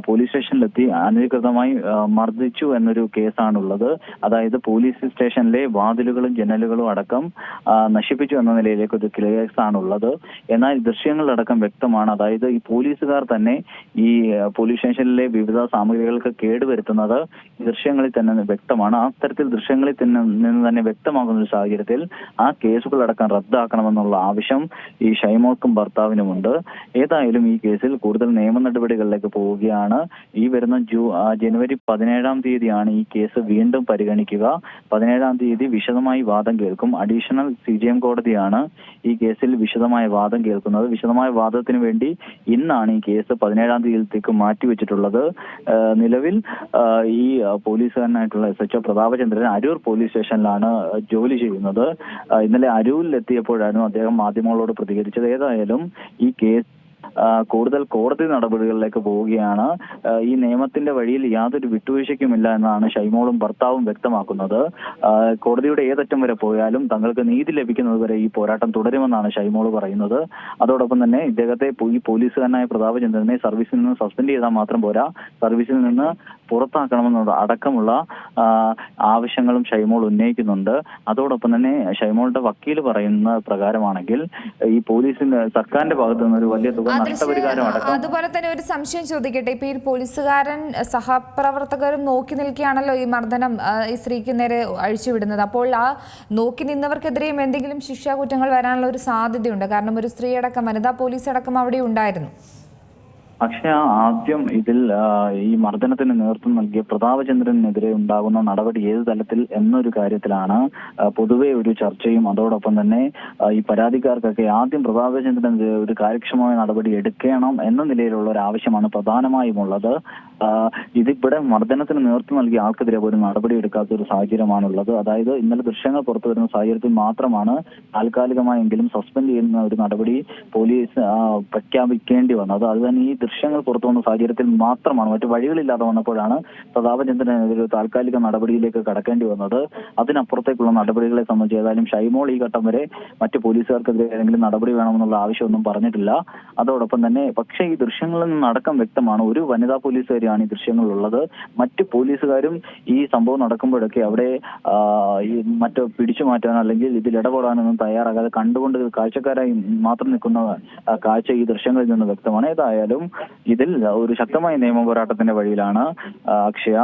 പോലീസ് സ്റ്റേഷനിലെത്തി അനധികൃതമായി മർദ്ദിച്ചു എന്നൊരു കേസാണുള്ളത്. അതായത് പോലീസ് സ്റ്റേഷനിലെ വാതിലുകളും ജനലുകളും അടക്കം നശിപ്പിച്ചു എന്ന നിലയിലേക്ക് ഒരു കേസാണുള്ളത്. എന്നാൽ ദൃശ്യങ്ങളടക്കം വ്യക്തമാണ്. അതായത് ഈ പോലീസുകാർ തന്നെ ഈ പോലീസ് സ്റ്റേഷനിലെ വിവിധ സാമഗ്രികൾക്ക് കേടുവരുത്തുന്നത് ദൃശ്യങ്ങളിൽ തന്നെ വ്യക്തമാണ്. അത്തരത്തിൽ ദൃശ്യങ്ങളിൽ നിന്ന് തന്നെ വ്യക്തമാകുന്ന ഒരു സാഹചര്യത്തിൽ ആ കേസുകളടക്കം റദ്ദാക്കണമെന്നുള്ള ആവശ്യം ഈ ഷൈമോൾക്കും ഭർത്താവിനുമുണ്ട്. ഏതായാലും ഈ കേസിൽ കൂടുതൽ നിയമ നടപടികളിലേക്ക് പോവുകയാണ്. ഈ വരുന്ന ജനുവരി 17 ഈ കേസ് വീണ്ടും പരിഗണിക്കുക. 17 വിശദമായി വാദം കേൾക്കും. അഡീഷണൽ CJM കോടതിയാണ് ഈ കേസിൽ വിശദമായ വാദം കേൾക്കുന്നത്. വിശദമായ വാദത്തിന് വേണ്ടി ഇന്നാണ് ഈ കേസ് 17 മാറ്റിവെച്ചിട്ടുള്ളത്. നിലവിൽ ഈ പോലീസുകാരനായിട്ടുള്ള SHO പ്രതാപചന്ദ്രൻ അരൂർ പോലീസ് സ്റ്റേഷനിലാണ് ജോലി ചെയ്യുന്നത്. ഇന്നലെ അരൂരിൽ എത്തിയപ്പോഴാണ് അദ്ദേഹം മാധ്യമങ്ങളോട് പ്രതികരിച്ചത്. ഏതായാലും ഈ കേസ് കൂടുതൽ കോടതി നടപടികളിലേക്ക് പോവുകയാണ്. ഈ നിയമത്തിന്റെ വഴിയിൽ യാതൊരു വിട്ടുവീഴ്ചയ്ക്കുമില്ല എന്നാണ് ഷൈമോളും ഭർത്താവും വ്യക്തമാക്കുന്നത്. കോടതിയുടെ ഏതറ്റം വരെ പോയാലും തങ്ങൾക്ക് നീതി ലഭിക്കുന്നത് വരെ ഈ പോരാട്ടം തുടരുമെന്നാണ് ഷൈമോൾ പറയുന്നത്. അതോടൊപ്പം തന്നെ ഇദ്ദേഹത്തെ ഈ പോലീസുകാരനായ പ്രതാപചന്ദ്രനെ സർവീസിൽ നിന്ന് സസ്പെൻഡ് ചെയ്താൽ മാത്രം പോരാ, സർവീസിൽ നിന്ന് പുറത്താക്കണമെന്നത് അടക്കമുള്ള ആവശ്യങ്ങളും ഷൈമോൾ ഉന്നയിക്കുന്നുണ്ട്. അതോടൊപ്പം തന്നെ ഷൈമോളുടെ വക്കീൽ പറയുന്ന പ്രകാരമാണെങ്കിൽ ഈ പോലീസിന്റെ സർക്കാരിന്റെ ഭാഗത്തു നിന്ന് ഒരു വലിയ തുക നഷ്ടപരിഹാരം അടക്കം. അതുപോലെ തന്നെ ഒരു സംശയം ചോദിക്കട്ടെ, ഇപ്പൊ ഈ പോലീസുകാരൻ സഹപ്രവർത്തകരും നോക്കി നിൽക്കുകയാണല്ലോ ഈ മർദ്ദനം ഈ സ്ത്രീക്ക് നേരെ അഴിച്ചുവിടുന്നത്. അപ്പോൾ ആ നോക്കി നിന്നവർക്കെതിരെയും എന്തെങ്കിലും ശിക്ഷാകുറ്റങ്ങൾ വരാനുള്ള ഒരു സാധ്യതയുണ്ട്? കാരണം ഒരു സ്ത്രീ അടക്കം വനിതാ പോലീസ് അടക്കം അവിടെ ഉണ്ടായിരുന്നു. പക്ഷേ ആദ്യം ഇതിൽ ഈ മർദ്ദനത്തിന് നേതൃത്വം നൽകിയ പ്രതാപചന്ദ്രനെതിരെ ഉണ്ടാകുന്ന നടപടി ഏത് തലത്തിൽ എന്നൊരു കാര്യത്തിലാണ് പൊതുവെ ഒരു ചർച്ചയും. അതോടൊപ്പം തന്നെ ഈ പരാതിക്കാർക്കൊക്കെ ആദ്യം പ്രതാപചന്ദ്രനെതിരെ ഒരു കാര്യക്ഷമമായ നടപടി എടുക്കണം എന്ന നിലയിലുള്ള ഒരു ആവശ്യമാണ് പ്രധാനമായും ഉള്ളത്. ഇതിവിടെ മർദ്ദനത്തിന് നേതൃത്വം നൽകിയ ആൾക്കെതിരെ പോലും നടപടി എടുക്കാത്ത ഒരു സാഹചര്യമാണുള്ളത്. അതായത് ഇന്നലെ ദൃശ്യങ്ങൾ പുറത്തു വരുന്ന സാഹചര്യത്തിൽ മാത്രമാണ് താൽക്കാലികമായെങ്കിലും സസ്പെൻഡ് ചെയ്യുന്ന ഒരു നടപടി പോലീസ് പ്രഖ്യാപിക്കേണ്ടി വന്നത്. അത് തന്നെ ഈ ദൃശ്യങ്ങൾ പുറത്തു വന്ന സാഹചര്യത്തിൽ മാത്രമാണ്. മറ്റു വഴികളില്ലാതെ വന്നപ്പോഴാണ് പ്രതാപചന്ദ്രനെതിരെ താൽക്കാലിക നടപടിയിലേക്ക് കടക്കേണ്ടി വന്നത്. അതിനപ്പുറത്തേക്കുള്ള നടപടികളെ സംബന്ധിച്ച് ഏതായാലും ഷൈമോൾ ഈ ഘട്ടം വരെ മറ്റു പോലീസുകാർക്കെതിരെ ഏതെങ്കിലും നടപടി വേണമെന്നുള്ള ആവശ്യമൊന്നും പറഞ്ഞിട്ടില്ല. അതോടൊപ്പം തന്നെ പക്ഷേ ഈ ദൃശ്യങ്ങളിൽ നിന്നടക്കം വ്യക്തമാണ് ഒരു വനിതാ പോലീസുകാരിയാണ് ഈ ദൃശ്യങ്ങളുള്ളത്. മറ്റു പോലീസുകാരും ഈ സംഭവം നടക്കുമ്പോഴൊക്കെ അവിടെ ഈ മറ്റോ പിടിച്ചു മാറ്റാനോ അല്ലെങ്കിൽ ഇതിൽ ഇടപെടാനൊന്നും തയ്യാറാകാതെ കണ്ടുകൊണ്ട് കാഴ്ചക്കാരായി മാത്രം നിൽക്കുന്ന കാഴ്ച ഈ ദൃശ്യങ്ങളിൽ നിന്ന് വ്യക്തമാണ്. ഏതായാലും ഇതിൽ ഒരു ശക്തമായ നിയമ പോരാട്ടത്തിന്റെ വഴിയിലാണ് അക്ഷയ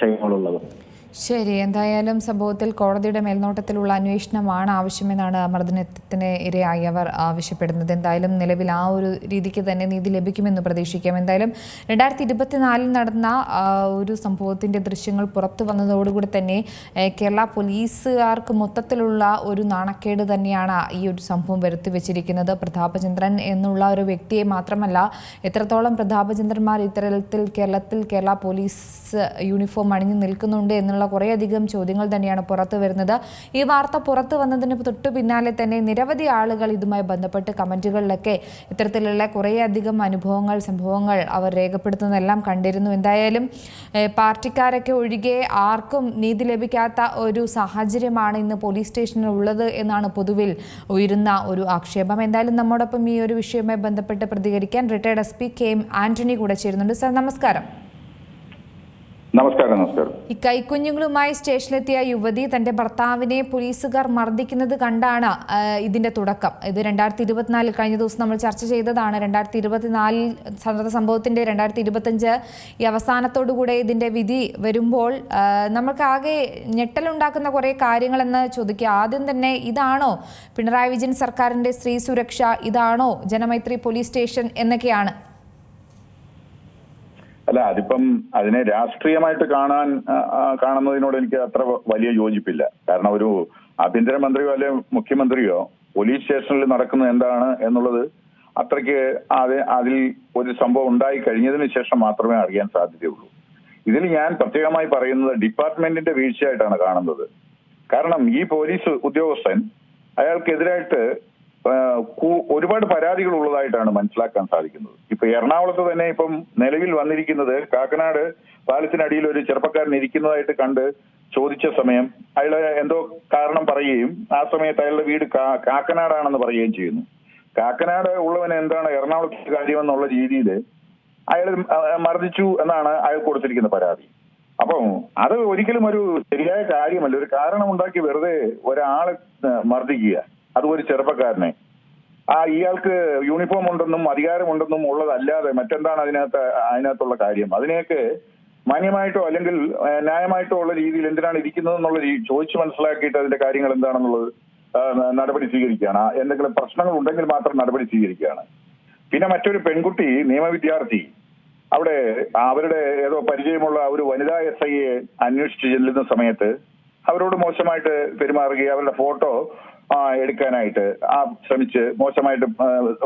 ഷൈമോളുള്ളത്. ശരി, എന്തായാലും സംഭവത്തിൽ കോടതിയുടെ മേൽനോട്ടത്തിലുള്ള അന്വേഷണമാണ് ആവശ്യമെന്നാണ് മർദ്ദനത്തിന് ഇരയായവർ ആവശ്യപ്പെടുന്നത്. എന്തായാലും നിലവിൽ ആ ഒരു രീതിക്ക് തന്നെ നീതി ലഭിക്കുമെന്ന് പ്രതീക്ഷിക്കാം. എന്തായാലും 2024 നടന്ന ഒരു സംഭവത്തിൻ്റെ ദൃശ്യങ്ങൾ പുറത്തു വന്നതോടുകൂടി തന്നെ കേരള പോലീസുകാർക്ക് മൊത്തത്തിലുള്ള ഒരു നാണക്കേട് തന്നെയാണ് ഈ ഒരു സംഭവം വരുത്തി വെച്ചിരിക്കുന്നത്. പ്രതാപചന്ദ്രൻ എന്നുള്ള ഒരു വ്യക്തിയെ മാത്രമല്ല, എത്രത്തോളം പ്രതാപചന്ദ്രന്മാർ ഇത്തരത്തിൽ കേരള പോലീസ് യൂണിഫോം അണിഞ്ഞു നിൽക്കുന്നുണ്ട് എന്നുള്ള കുറേയധികം ചോദ്യങ്ങൾ തന്നെയാണ് പുറത്തു വരുന്നത്. ഈ വാർത്ത പുറത്തു വന്നതിന് തൊട്ടു പിന്നാലെ തന്നെ നിരവധി ആളുകൾ ഇതുമായി ബന്ധപ്പെട്ട് കമന്റുകളിലൊക്കെ ഇത്തരത്തിലുള്ള കുറേയധികം അനുഭവങ്ങൾ, സംഭവങ്ങൾ അവർ രേഖപ്പെടുത്തുന്നതെല്ലാം കണ്ടിരുന്നു. എന്തായാലും പാർട്ടിക്കാരൊക്കെ ഒഴികെ ആർക്കും നീതി ലഭിക്കാത്ത ഒരു സാഹചര്യമാണ് ഇന്ന് പോലീസ് സ്റ്റേഷനിൽ ഉള്ളത് എന്നാണ് പൊതുവിൽ ഉയരുന്ന ഒരു ആക്ഷേപം. എന്തായാലും നമ്മോടൊപ്പം ഈ ഒരു വിഷയവുമായി ബന്ധപ്പെട്ട് പ്രതികരിക്കാൻ റിട്ടയർഡ് SP KM ആന്റണി കൂടെ ചേരുന്നുണ്ട്. സർ, നമസ്കാരം. നമസ്കാരം. ഈ കൈക്കുഞ്ഞുങ്ങളുമായി സ്റ്റേഷനിലെത്തിയ യുവതി തന്റെ ഭർത്താവിനെ പോലീസുകാർ മർദ്ദിക്കുന്നത് കണ്ടാണ് ഇതിന്റെ തുടക്കം. ഇത് 2024 കഴിഞ്ഞ ദിവസം നമ്മൾ ചർച്ച ചെയ്തതാണ്. 2024 നടന്ന സംഭവത്തിന്റെ 2025 ഈ അവസാനത്തോടുകൂടെ ഇതിന്റെ വിധി വരുമ്പോൾ നമുക്ക് ആകെ ഞെട്ടലുണ്ടാക്കുന്ന കുറേ കാര്യങ്ങളെന്ന് ചോദിക്കുക. ആദ്യം തന്നെ, ഇതാണോ പിണറായി വിജയൻ സർക്കാരിന്റെ സ്ത്രീ സുരക്ഷ? ഇതാണോ ജനമൈത്രി പോലീസ് സ്റ്റേഷൻ എന്നൊക്കെയാണ്? അല്ല, അതിനെ രാഷ്ട്രീയമായിട്ട് കാണുന്നതിനോട് എനിക്ക് അത്ര വലിയ യോജിപ്പില്ല. കാരണം ഒരു ആഭ്യന്തരമന്ത്രിയോ അല്ലെ മുഖ്യമന്ത്രിയോ പോലീസ് സ്റ്റേഷനിൽ നടക്കുന്നത് എന്താണ് എന്നുള്ളത് അത്രയ്ക്ക് അതിൽ ഒരു സംഭവം ഉണ്ടായി കഴിഞ്ഞതിന് ശേഷം മാത്രമേ അറിയാൻ സാധ്യതയുള്ളൂ. ഇതിൽ ഞാൻ പ്രത്യേകമായി പറയുന്നത് ഡിപ്പാർട്ട്മെന്റിന്റെ വീഴ്ചയായിട്ടാണ് കാണുന്നത്. കാരണം ഈ പോലീസ് ഉദ്യോഗസ്ഥൻ അയാൾക്കെതിരായിട്ട് ഒരുപാട് പരാതികൾ ഉള്ളതായിട്ടാണ് മനസ്സിലാക്കാൻ സാധിക്കുന്നത്. ഇപ്പൊ എറണാകുളത്ത് തന്നെ ഇപ്പം നിലവിൽ വന്നിരിക്കുന്നത്, കാക്കനാട് പാലത്തിനടിയിൽ ഒരു ചെറുപ്പക്കാരൻ ഇരിക്കുന്നതായിട്ട് കണ്ട് ചോദിച്ച സമയം അയാൾ എന്തോ കാരണം പറയുകയും ആ സമയത്ത് അയാളുടെ വീട് കാക്കനാടാണെന്ന് പറയുകയും ചെയ്യുന്നു. കാക്കനാട് ഉള്ളവന് എന്താണ് എറണാകുളത്തെ കാര്യമെന്നുള്ള രീതിയിൽ അയാൾ മർദ്ദിച്ചു എന്നാണ് അയാൾ കൊടുത്തിരിക്കുന്ന പരാതി. അപ്പം അത് ഒരിക്കലും ഒരു ശരിയായ കാര്യമല്ല. ഒരു കാരണം ഉണ്ടാക്കി വെറുതെ ഒരാളെ മർദ്ദിക്കുക, അതും ഒരു ചെറുപ്പക്കാരനെ. ഇയാൾക്ക് യൂണിഫോം ഉണ്ടെന്നും അധികാരമുണ്ടെന്നും ഉള്ളതല്ലാതെ മറ്റെന്താണ് അതിനകത്തുള്ള കാര്യം? അതിനെയൊക്കെ മാന്യമായിട്ടോ അല്ലെങ്കിൽ ന്യായമായിട്ടോ ഉള്ള രീതിയിൽ എന്തിനാണ് ഇരിക്കുന്നത് എന്നുള്ള ചോദിച്ചു മനസ്സിലാക്കിയിട്ട് അതിന്റെ കാര്യങ്ങൾ എന്താണെന്നുള്ളത് നടപടി സ്വീകരിക്കുകയാണ്. എന്തെങ്കിലും പ്രശ്നങ്ങൾ ഉണ്ടെങ്കിൽ മാത്രം നടപടി സ്വീകരിക്കുകയാണ്. പിന്നെ മറ്റൊരു പെൺകുട്ടി നിയമവിദ്യാർത്ഥി അവിടെ അവരുടെ ഏതോ പരിചയമുള്ള ഒരു വനിതാ SIയെ അന്വേഷിച്ച് ചെല്ലുന്ന സമയത്ത് അവരോട് മോശമായിട്ട് പെരുമാറുകയും അവരുടെ ഫോട്ടോ എടുക്കാനായിട്ട് ശ്രമിച്ച് മോശമായിട്ട്,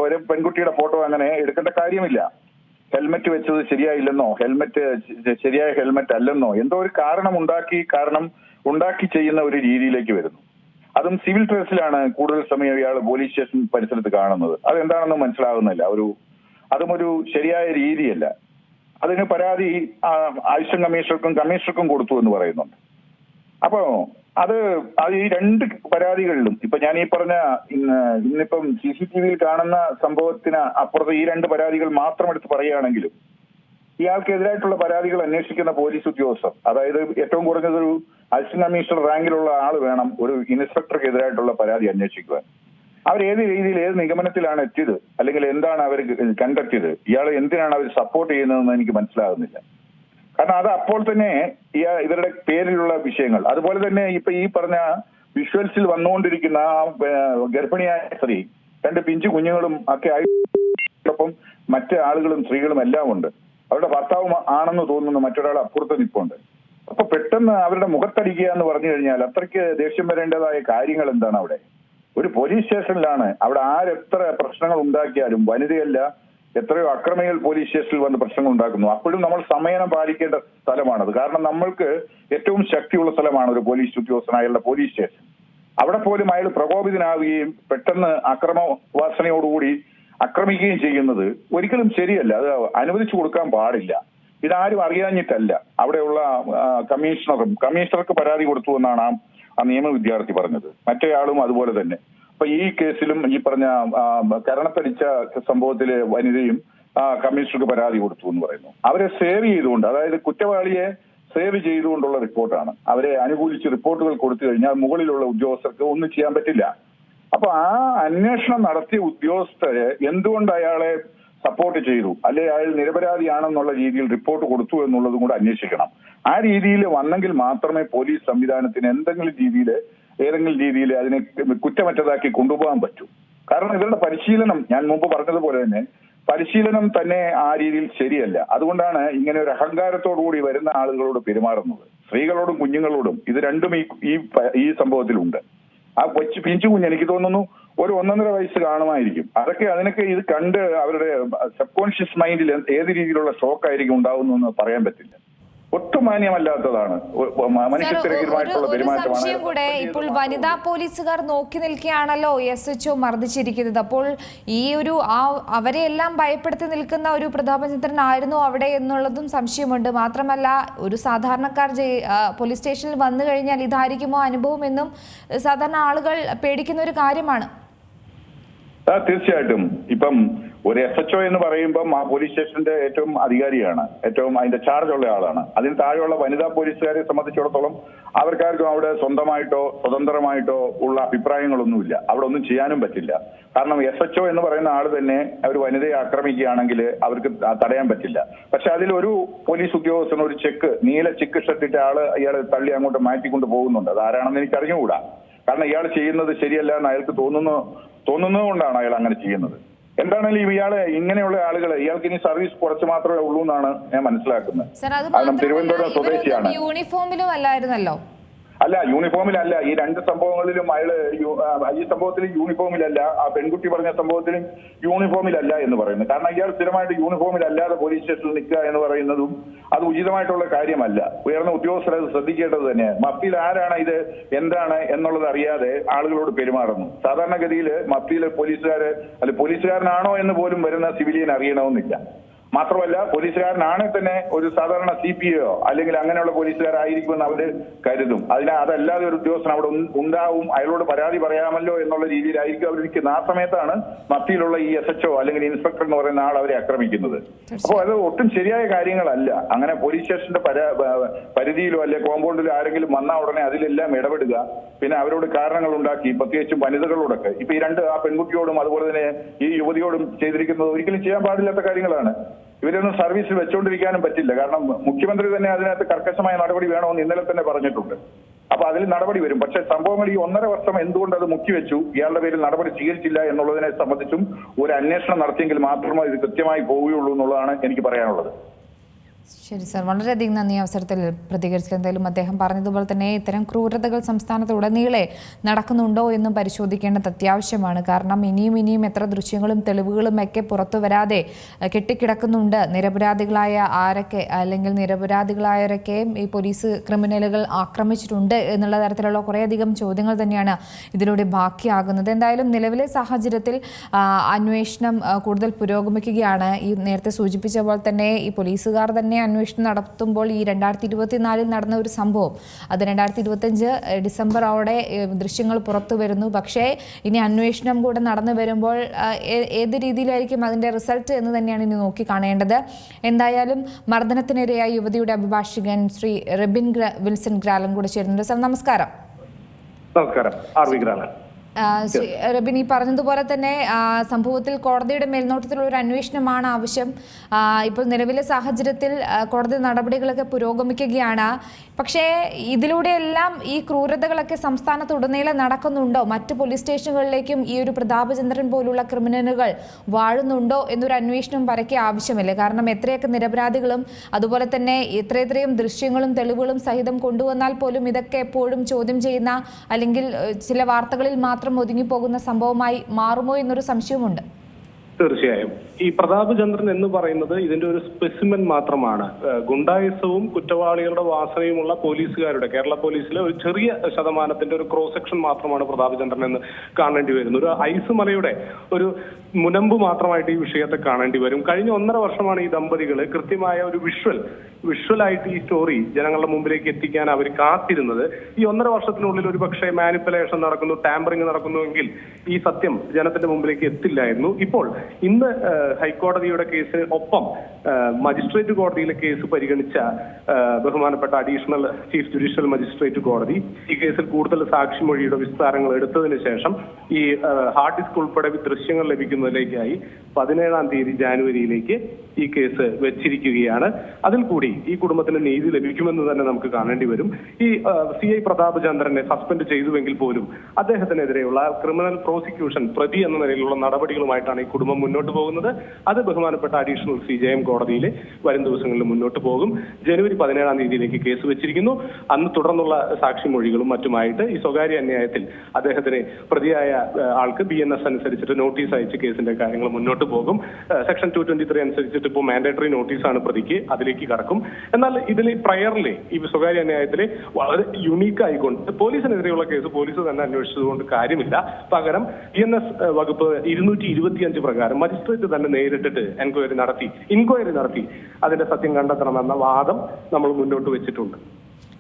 ഒരു പെൺകുട്ടിയുടെ ഫോട്ടോ അങ്ങനെ എടുക്കേണ്ട കാര്യമില്ല, ഹെൽമെറ്റ് വെച്ചത് ശരിയായില്ലെന്നോ ശരിയായ ഹെൽമെറ്റ് അല്ലെന്നോ എന്തോ ഒരു കാരണം ഉണ്ടാക്കി ചെയ്യുന്ന ഒരു രീതിയിലേക്ക് വരുന്നു. അതും സിവിൽ ഡ്രസ്സിലാണ് കൂടുതൽ സമയം ഇയാൾ പോലീസ് സ്റ്റേഷൻ പരിസരത്ത് കാണുന്നത്. അതെന്താണെന്ന് മനസ്സിലാകുന്നില്ല. അതും ഒരു ശരിയായ രീതിയല്ല. അതിന് പരാതി അസിസ്റ്റന്റ് കമ്മീഷണർക്കും കൊടുത്തു എന്ന് പറയുന്നുണ്ട്. അപ്പോ അത് ഈ രണ്ട് പരാതികളിലും ഇപ്പൊ ഞാൻ ഈ പറഞ്ഞ ഇന്നിപ്പം CCTVയിൽ കാണുന്ന സംഭവത്തിന് അപ്പുറത്ത് ഈ രണ്ട് പരാതികൾ മാത്രം എടുത്ത് പറയുകയാണെങ്കിലും ഇയാൾക്കെതിരായിട്ടുള്ള പരാതികൾ അന്വേഷിക്കുന്ന പോലീസ് ഉദ്യോഗസ്ഥർ, അതായത് ഏറ്റവും കുറഞ്ഞതൊരു അസിസ്റ്റന്റ് കമ്മീഷണർ റാങ്കിലുള്ള ആൾ വേണം ഒരു ഇൻസ്പെക്ടർക്കെതിരായിട്ടുള്ള പരാതി അന്വേഷിക്കുവാൻ. അവരേത് രീതിയിൽ ഏത് നിഗമനത്തിലാണ് എത്തിയത്, അല്ലെങ്കിൽ എന്താണ് അവർ കണ്ടെത്തിയത്, ഇയാൾ എന്തിനാണ് അവർ സപ്പോർട്ട് ചെയ്യുന്നതെന്ന് എനിക്ക് മനസ്സിലാകുന്നില്ല. കാരണം അത് അപ്പോൾ തന്നെ ഇവരുടെ പേരിലുള്ള വിഷയങ്ങൾ, അതുപോലെ തന്നെ ഇപ്പൊ ഈ പറഞ്ഞ വിഷ്വൽസിൽ വന്നുകൊണ്ടിരിക്കുന്ന ഗർഭിണിയായ സ്ത്രീ, 2 പിഞ്ചു കുഞ്ഞുങ്ങളും ഒക്കെ ആയിട്ടൊപ്പം മറ്റ് ആളുകളും സ്ത്രീകളും എല്ലാം ഉണ്ട്. അവരുടെ ഭർത്താവും ആണെന്ന് തോന്നുന്നു മറ്റൊരാൾ അപ്പുറത്ത് നിൽപ്പുണ്ട്. അപ്പൊ പെട്ടെന്ന് അവരുടെ മുഖത്തടിക്കുക എന്ന് പറഞ്ഞു കഴിഞ്ഞാൽ അത്രയ്ക്ക് ദേഷ്യം വരേണ്ടതായ കാര്യങ്ങൾ എന്താണ് അവിടെ? ഒരു പോലീസ് സ്റ്റേഷനിലാണ്. അവിടെ ആരെത്ര പ്രശ്നങ്ങൾ ഉണ്ടാക്കിയാലും വനിതയല്ല, എത്രയോ അക്രമികൾ പോലീസ് സ്റ്റേഷനിൽ വന്ന് പ്രശ്നങ്ങൾ ഉണ്ടാക്കുന്നു. അപ്പോഴും നമ്മൾ സംയമനം പാലിക്കേണ്ട സ്ഥലമാണത്. കാരണം നമ്മൾക്ക് ഏറ്റവും ശക്തിയുള്ള സ്ഥലമാണ് ഒരു പോലീസ് ഉദ്യോഗസ്ഥനായുള്ള പോലീസ് സ്റ്റേഷൻ. അവിടെ പോലും അയാൾ പ്രകോപിതനാവുകയും പെട്ടെന്ന് അക്രമവാസനയോടുകൂടി ആക്രമിക്കുകയും ചെയ്യുന്നത് ഒരിക്കലും ശരിയല്ല. അത് അനുവദിച്ചു കൊടുക്കാൻ പാടില്ല. ഇതാരും അറിയാഞ്ഞിട്ടല്ല. അവിടെയുള്ള കമ്മീഷണർക്ക് പരാതി കൊടുത്തു എന്നാണ് ആ നിയമ വിദ്യാർത്ഥി പറഞ്ഞത്. മറ്റേയാളും അതുപോലെ തന്നെ. അപ്പൊ ഈ കേസിലും ഈ പറഞ്ഞ കരണത്തടിച്ച സംഭവത്തിലെ വനിതയും കമ്മീഷണർക്ക് പരാതി കൊടുത്തു എന്ന് പറയുന്നു. അവരെ സേവ് ചെയ്തുകൊണ്ട്, അതായത് കുറ്റവാളിയെ സേവ് ചെയ്തുകൊണ്ടുള്ള റിപ്പോർട്ടാണ്. അവരെ അനുകൂലിച്ച് റിപ്പോർട്ടുകൾ കൊടുത്തു കഴിഞ്ഞാൽ മുകളിലുള്ള ഉദ്യോഗസ്ഥർക്ക് ഒന്നും ചെയ്യാൻ പറ്റില്ല. അപ്പൊ ആ അന്വേഷണം നടത്തിയ ഉദ്യോഗസ്ഥര് എന്തുകൊണ്ട് അയാളെ സപ്പോർട്ട് ചെയ്തു, അല്ലെ അയാൾ നിരപരാധിയാണെന്നുള്ള രീതിയിൽ റിപ്പോർട്ട് കൊടുത്തു എന്നുള്ളതും കൂടെ അന്വേഷിക്കണം. ആ രീതിയിൽ വന്നെങ്കിൽ മാത്രമേ പോലീസ് സംവിധാനത്തിന് ഏതെങ്കിലും രീതിയിൽ അതിനെ കുറ്റമറ്റതാക്കി കൊണ്ടുപോകാൻ പറ്റൂ. കാരണം ഇവരുടെ പരിശീലനം, ഞാൻ മുമ്പ് പറഞ്ഞതുപോലെ തന്നെ പരിശീലനം തന്നെ ആ രീതിയിൽ ശരിയല്ല. അതുകൊണ്ടാണ് ഇങ്ങനെ ഒരു അഹങ്കാരത്തോടുകൂടി വരുന്ന ആളുകളോട് പെരുമാറുന്നത്. സ്ത്രീകളോടും കുഞ്ഞുങ്ങളോടും ഇത് രണ്ടും ഈ സംഭവത്തിലുണ്ട്. ആ പിഞ്ചു കുഞ്ഞ് എനിക്ക് തോന്നുന്നു ഒരു 1.5 വയസ്സ് കാണുമായിരിക്കും. അതിനൊക്കെ ഇത് കണ്ട് അവരുടെ സബ് കോൺഷ്യസ് മൈൻഡിൽ ഏത് രീതിയിലുള്ള ഷോക്ക് ആയിരിക്കും ഉണ്ടാവുന്നതെന്ന് പറയാൻ പറ്റില്ല. ഒട്ടും മാന്യമല്ലാത്തതാണ്, മനുഷ്യത്തിരഹിതമായിട്ടുള്ള ഒരു സംശയം കൂടെ, ഇപ്പോൾ വനിതാ പോലീസുകാർ നോക്കി നിൽക്കുകയാണല്ലോ SHO മർദ്ദിച്ചിരിക്കുന്നത്. അപ്പോൾ ഈ അവരെ എല്ലാം ഭയപ്പെടുത്തി നിൽക്കുന്ന ഒരു പ്രതാപചന്ദ്രൻ ആയിരുന്നു അവിടെ എന്നുള്ളതും സംശയമുണ്ട്. മാത്രമല്ല, ഒരു സാധാരണക്കാർ പോലീസ് സ്റ്റേഷനിൽ വന്നു കഴിഞ്ഞാൽ ഇതായിരിക്കുമോ അനുഭവം എന്നും സാധാരണ ആളുകൾ പേടിക്കുന്ന ഒരു കാര്യമാണ്. തീർച്ചയായിട്ടും. ഇപ്പം ഒരു SHO എന്ന് പറയുമ്പം ആ പോലീസ് സ്റ്റേഷന്റെ ഏറ്റവും അധികാരിയാണ്, ഏറ്റവും അതിന്റെ ചാർജ് ഉള്ള ആളാണ്. അതിന് താഴെയുള്ള വനിതാ പോലീസുകാരെ സംബന്ധിച്ചിടത്തോളം അവർക്കാർക്കും അവിടെ സ്വന്തമായിട്ടോ സ്വതന്ത്രമായിട്ടോ ഉള്ള അഭിപ്രായങ്ങളൊന്നുമില്ല. അവിടെ ഒന്നും ചെയ്യാനും പറ്റില്ല. കാരണം SHO എന്ന് പറയുന്ന ആൾ തന്നെ ഒരു വനിതയെ ആക്രമിക്കുകയാണെങ്കിൽ അവർക്ക് തടയാൻ പറ്റില്ല. പക്ഷെ അതിലൊരു പോലീസ് ഉദ്യോഗസ്ഥൻ ഒരു നീല ചെക്ക് ഷർട്ടിട്ട ഇയാളെ തള്ളി അങ്ങോട്ട് മാറ്റിക്കൊണ്ട് പോകുന്നുണ്ട്. അത് ആരാണെന്ന് എനിക്ക് അറിഞ്ഞുകൂടാ. കാരണം ഇയാൾ ചെയ്യുന്നത് ശരിയല്ല എന്ന് അയാൾക്ക് തോന്നുന്നതുകൊണ്ടാണ് അയാൾ അങ്ങനെ ചെയ്യുന്നത്. എന്താണെങ്കിലും ഇയാളെ ഇങ്ങനെയുള്ള ഇയാൾക്ക് ഇനി സർവീസ് കുറച്ച് മാത്രമേ ഉള്ളൂ എന്നാണ് ഞാൻ മനസ്സിലാക്കുന്നത്. കാരണം തിരുവനന്തപുരം സ്വദേശിയാണ്. യൂണിഫോമിലും അല്ലായിരുന്നല്ലോ. അല്ല, യൂണിഫോമിലല്ല. ഈ രണ്ട് സംഭവങ്ങളിലും ഈ സംഭവത്തിൽ യൂണിഫോമിലല്ല, ആ പെൺകുട്ടി പറഞ്ഞ സംഭവത്തിലും യൂണിഫോമിലല്ല എന്ന് പറയുന്നത്. കാരണം ഇയാൾ സ്ഥിരമായിട്ട് യൂണിഫോമിലല്ലാതെ പോലീസ് സ്റ്റേഷനിൽ നിൽക്കുക എന്ന് പറയുന്നതും അത് ഉചിതമായിട്ടുള്ള കാര്യമല്ല. ഉയർന്ന ഉദ്യോഗസ്ഥർ അത് ശ്രദ്ധിക്കേണ്ടത് തന്നെ. മഫ്തിയിൽ ആരാണ് ഇത് എന്താണ് എന്നുള്ളത് അറിയാതെ ആളുകളോട് പെരുമാറുന്നു. സാധാരണഗതിയിൽ മഫ്തിയിലെ പോലീസുകാരനാണോ എന്ന് പോലും വരുന്ന സിവിലിയൻ അറിയണമെന്നില്ല. മാത്രമല്ല, പോലീസുകാരനാണെങ്കിൽ തന്നെ ഒരു സാധാരണ CPO അല്ലെങ്കിൽ അങ്ങനെയുള്ള പോലീസുകാരായിരിക്കുമെന്ന് അവര് കരുതും. അതല്ലാതെ ഒരു ഉദ്യോഗസ്ഥൻ അവിടെ ഉണ്ടാവും, അയാളോട് പരാതി പറയാമല്ലോ എന്നുള്ള രീതിയിലായിരിക്കും അവരിരിക്കുന്നത്. ആ സമയത്താണ് മഫ്തിയിലുള്ള ഈ SHO അല്ലെങ്കിൽ ഇൻസ്പെക്ടർ എന്ന് പറയുന്ന ആൾ അവരെ ആക്രമിക്കുന്നത്. അപ്പോൾ അത് ഒട്ടും ശരിയായ കാര്യങ്ങളല്ല. അങ്ങനെ പോലീസ് സ്റ്റേഷന്റെ പരിധിയിലോ അല്ലെ കോമ്പൗണ്ടിലോ ആരെങ്കിലും വന്നാൽ ഉടനെ അതിലെല്ലാം ഇടപെടുക, പിന്നെ അവരോട് കാരണങ്ങൾ ഉണ്ടാക്കി, പ്രത്യേകിച്ചും വനിതകളോടൊക്കെ. ഇപ്പൊ ആ പെൺകുട്ടിയോടും അതുപോലെ തന്നെ ഈ യുവതിയോടും ചെയ്തിരിക്കുന്നത് ഒരിക്കലും ചെയ്യാൻ പാടില്ലാത്ത കാര്യങ്ങളാണ്. ഇവരൊന്നും സർവീസിൽ വെച്ചുകൊണ്ടിരിക്കാനും പറ്റില്ല. കാരണം മുഖ്യമന്ത്രി തന്നെ അതിനകത്ത് കർക്കശമായ നടപടി വേണമെന്ന് ഇന്നലെ തന്നെ പറഞ്ഞിട്ടുണ്ട്. അപ്പൊ അതിൽ നടപടി വരും. പക്ഷെ സംഭവങ്ങൾ ഈ 1.5 വർഷം എന്തുകൊണ്ട് അത് മുക്കിവെച്ചു, ഇയാളുടെ പേരിൽ നടപടി സ്വീകരിച്ചില്ല എന്നുള്ളതിനെ സംബന്ധിച്ചും ഒരു അന്വേഷണം നടത്തിയെങ്കിൽ മാത്രമേ ഇത് കൃത്യമായി പോവുകയുള്ളൂ എന്നുള്ളതാണ് എനിക്ക് പറയാനുള്ളത്. ശരി സർ, വളരെയധികം നന്ദി അവസരത്തിൽ പ്രതികരിച്ചത്. എന്തായാലും അദ്ദേഹം പറഞ്ഞതുപോലെ തന്നെ ഇത്തരം ക്രൂരതകൾ സംസ്ഥാനത്തുടനീളെ നടക്കുന്നുണ്ടോ എന്നും പരിശോധിക്കേണ്ടത് അത്യാവശ്യമാണ്. കാരണം ഇനിയും എത്ര ദൃശ്യങ്ങളും തെളിവുകളും ഒക്കെ പുറത്തു വരാതെ കെട്ടിക്കിടക്കുന്നുണ്ട്. നിരപരാധികളായവരൊക്കെ ഈ പോലീസ് ക്രിമിനലുകൾ ആക്രമിച്ചിട്ടുണ്ട് എന്നുള്ള തരത്തിലുള്ള കുറേയധികം ചോദ്യങ്ങൾ തന്നെയാണ് ഇതിലൂടെ ബാക്കിയാകുന്നത്. എന്തായാലും നിലവിലെ സാഹചര്യത്തിൽ അന്വേഷണം കൂടുതൽ പുരോഗമിക്കുകയാണ്. ഈ നേരത്തെ സൂചിപ്പിച്ച പോലെ തന്നെ ഈ പോലീസുകാർ തന്നെ അന്വേഷണം നടത്തുമ്പോൾ ഈ 2024 നടന്ന ഒരു സംഭവം, അത് 2025 ഡിസംബറോടെ ദൃശ്യങ്ങൾ പുറത്തു വരുന്നു. പക്ഷേ ഇനി അന്വേഷണം കൂടെ നടന്നു വരുമ്പോൾ ഏത് രീതിയിലായിരിക്കും അതിൻ്റെ റിസൾട്ട് എന്ന് തന്നെയാണ് ഇനി നോക്കി കാണേണ്ടത്. എന്തായാലും മർദ്ദനത്തിനിരയായ യുവതിയുടെ അഭിഭാഷകൻ ശ്രീ റെബിൻ വിൽസൺ ഗ്രാലൻ കൂടെ ചേരുന്നുണ്ട്. സർ നമസ്കാരം. റബിൻ, ഈ പറഞ്ഞതുപോലെ തന്നെ സംഭവത്തിൽ കോടതിയുടെ മേൽനോട്ടത്തിലുള്ള ഒരു അന്വേഷണമാണ് ആവശ്യം. ഇപ്പോൾ നിലവിലെ സാഹചര്യത്തിൽ കോടതി നടപടികളൊക്കെ പുരോഗമിക്കുകയാണ്. പക്ഷേ ഇതിലൂടെയെല്ലാം ഈ ക്രൂരതകളൊക്കെ സംസ്ഥാനത്തുടനീളം നടക്കുന്നുണ്ടോ? മറ്റ് പോലീസ് സ്റ്റേഷനുകളിലേക്കും ഈ ഒരു പ്രതാപചന്ദ്രൻ പോലുള്ള ക്രിമിനലുകൾ വാഴുന്നുണ്ടോ എന്നൊരു അന്വേഷണം പരക്കെ ആവശ്യമില്ലേ? കാരണം എത്രയൊക്കെ നിരപരാധികളും അതുപോലെ തന്നെ എത്രയെത്രയും ദൃശ്യങ്ങളും തെളിവുകളും സഹിതം കൊണ്ടുവന്നാൽ പോലും ഇതൊക്കെ എപ്പോഴും ചോദ്യം ചെയ്യുന്ന അല്ലെങ്കിൽ ചില വാർത്തകളിൽ മാത്രം ഒതുങ്ങിപ്പോകുന്ന സംഭവമായി മാറുമോ എന്നൊരു സംശയമുണ്ട്. തീർച്ചയായും ഈ പ്രതാപചന്ദ്രൻ എന്ന് പറയുന്നത് ഇതിന്റെ ഒരു സ്പെസിമെൻ മാത്രമാണ്. ഗുണ്ടായുസവും കുറ്റവാളികളുടെ വാസനയുമുള്ള പോലീസുകാരുടെ കേരള പോലീസിലെ ഒരു ചെറിയ ശതമാനത്തിന്റെ ഒരു ക്രോസ് സെക്ഷൻ മാത്രമാണ് പ്രതാപചന്ദ്രൻ എന്ന് കാണേണ്ടി വരുന്നത്. ഒരു ഐസ് മലയുടെ ഒരു മുനമ്പ് മാത്രമായിട്ട് ഈ വിഷയത്തെ കാണേണ്ടി വരും. കഴിഞ്ഞ 1.5 വർഷമാണ് ഈ ദമ്പതികൾ കൃത്യമായ ഒരു വിഷ്വലായിട്ട് ഈ സ്റ്റോറി ജനങ്ങളുടെ മുമ്പിലേക്ക് എത്തിക്കാൻ അവർ കാത്തിരുന്നത്. ഈ 1.5 വർഷത്തിനുള്ളിൽ ഒരു പക്ഷേ മാനിപ്പുലേഷൻ നടക്കുന്നു, ടാമ്പറിംഗ് നടക്കുന്നുവെങ്കിൽ ഈ സത്യം ജനത്തിന്റെ മുമ്പിലേക്ക് എത്തില്ലായിരുന്നു. ഇപ്പോൾ ഇന്ന് ഹൈക്കോടതിയുടെ കേസ് ഒപ്പം മജിസ്ട്രേറ്റ് കോടതിയിലെ കേസ് പരിഗണിച്ച ബഹുമാനപ്പെട്ട അഡീഷണൽ ചീഫ് ജുഡീഷ്യൽ മജിസ്ട്രേറ്റ് കോടതി ഈ കേസിൽ കൂടുതൽ സാക്ഷിമൊഴിയുടെ വിസ്താരങ്ങൾ എടുത്തതിന് ശേഷം ഈ ഹാർഡ് ഡിസ്ക് ഉൾപ്പെടെ ദൃശ്യങ്ങൾ ലഭിക്കുന്നതിലേക്കായി 17-ാം തീയതി ജാനുവരിയിലേക്ക് ഈ കേസ് വെച്ചിരിക്കുകയാണ്. അതിൽ കൂടി ഈ കുടുംബത്തിന് നീതി ലഭിക്കുമെന്ന് തന്നെ നമുക്ക് കാണേണ്ടി വരും. ഈ CI പ്രതാപ് ചന്ദ്രനെ സസ്പെൻഡ് ചെയ്തുവെങ്കിൽ പോലും അദ്ദേഹത്തിനെതിരെയുള്ള ക്രിമിനൽ പ്രോസിക്യൂഷൻ പ്രതി എന്ന നിലയിലുള്ള നടപടികളുമായിട്ടാണ് ഈ കുടുംബം മുന്നോട്ട് പോകുന്നത്. അത് ബഹുമാനപ്പെട്ട അഡീഷണൽ CJM കോടതിയിൽ വരും ദിവസങ്ങളിൽ മുന്നോട്ട് പോകും. ജനുവരി 17-ാം തീയതിയിലേക്ക് കേസ് വെച്ചിരിക്കുന്നു. അന്ന് തുടർന്നുള്ള സാക്ഷിമൊഴികളും മറ്റുമായിട്ട് ഈ സ്വകാര്യ അന്യായത്തിൽ അദ്ദേഹത്തിന് പ്രതിയായ ആൾക്ക് BNS അനുസരിച്ചിട്ട് നോട്ടീസ് അയച്ച് കേസിന്റെ കാര്യങ്ങൾ മുന്നോട്ട് പോകും. സെക്ഷൻ 223 അനുസരിച്ചിട്ട് ഇപ്പോൾ മാൻഡേറ്ററി നോട്ടീസാണ് പ്രതിക്ക്, അതിലേക്ക് കടക്കും. എന്നാൽ ഇതിൽ പ്രയറിലെ ഈ സ്വകാര്യ അന്യായത്തില് വളരെ യുണീക്ക് ആയിക്കൊണ്ട് പോലീസിനെതിരെയുള്ള കേസ് പോലീസ് തന്നെ അന്വേഷിച്ചതുകൊണ്ട് കാര്യമില്ല. പകരം BNS വകുപ്പ് 225 പ്രകാരം മജിസ്ട്രേറ്റ് തന്നെ നേരിട്ടിട്ട് ഇൻക്വയറി നടത്തി അതിന്റെ സത്യം കണ്ടെത്തണമെന്ന വാദം നമ്മൾ മുന്നോട്ട് വെച്ചിട്ടുണ്ട്.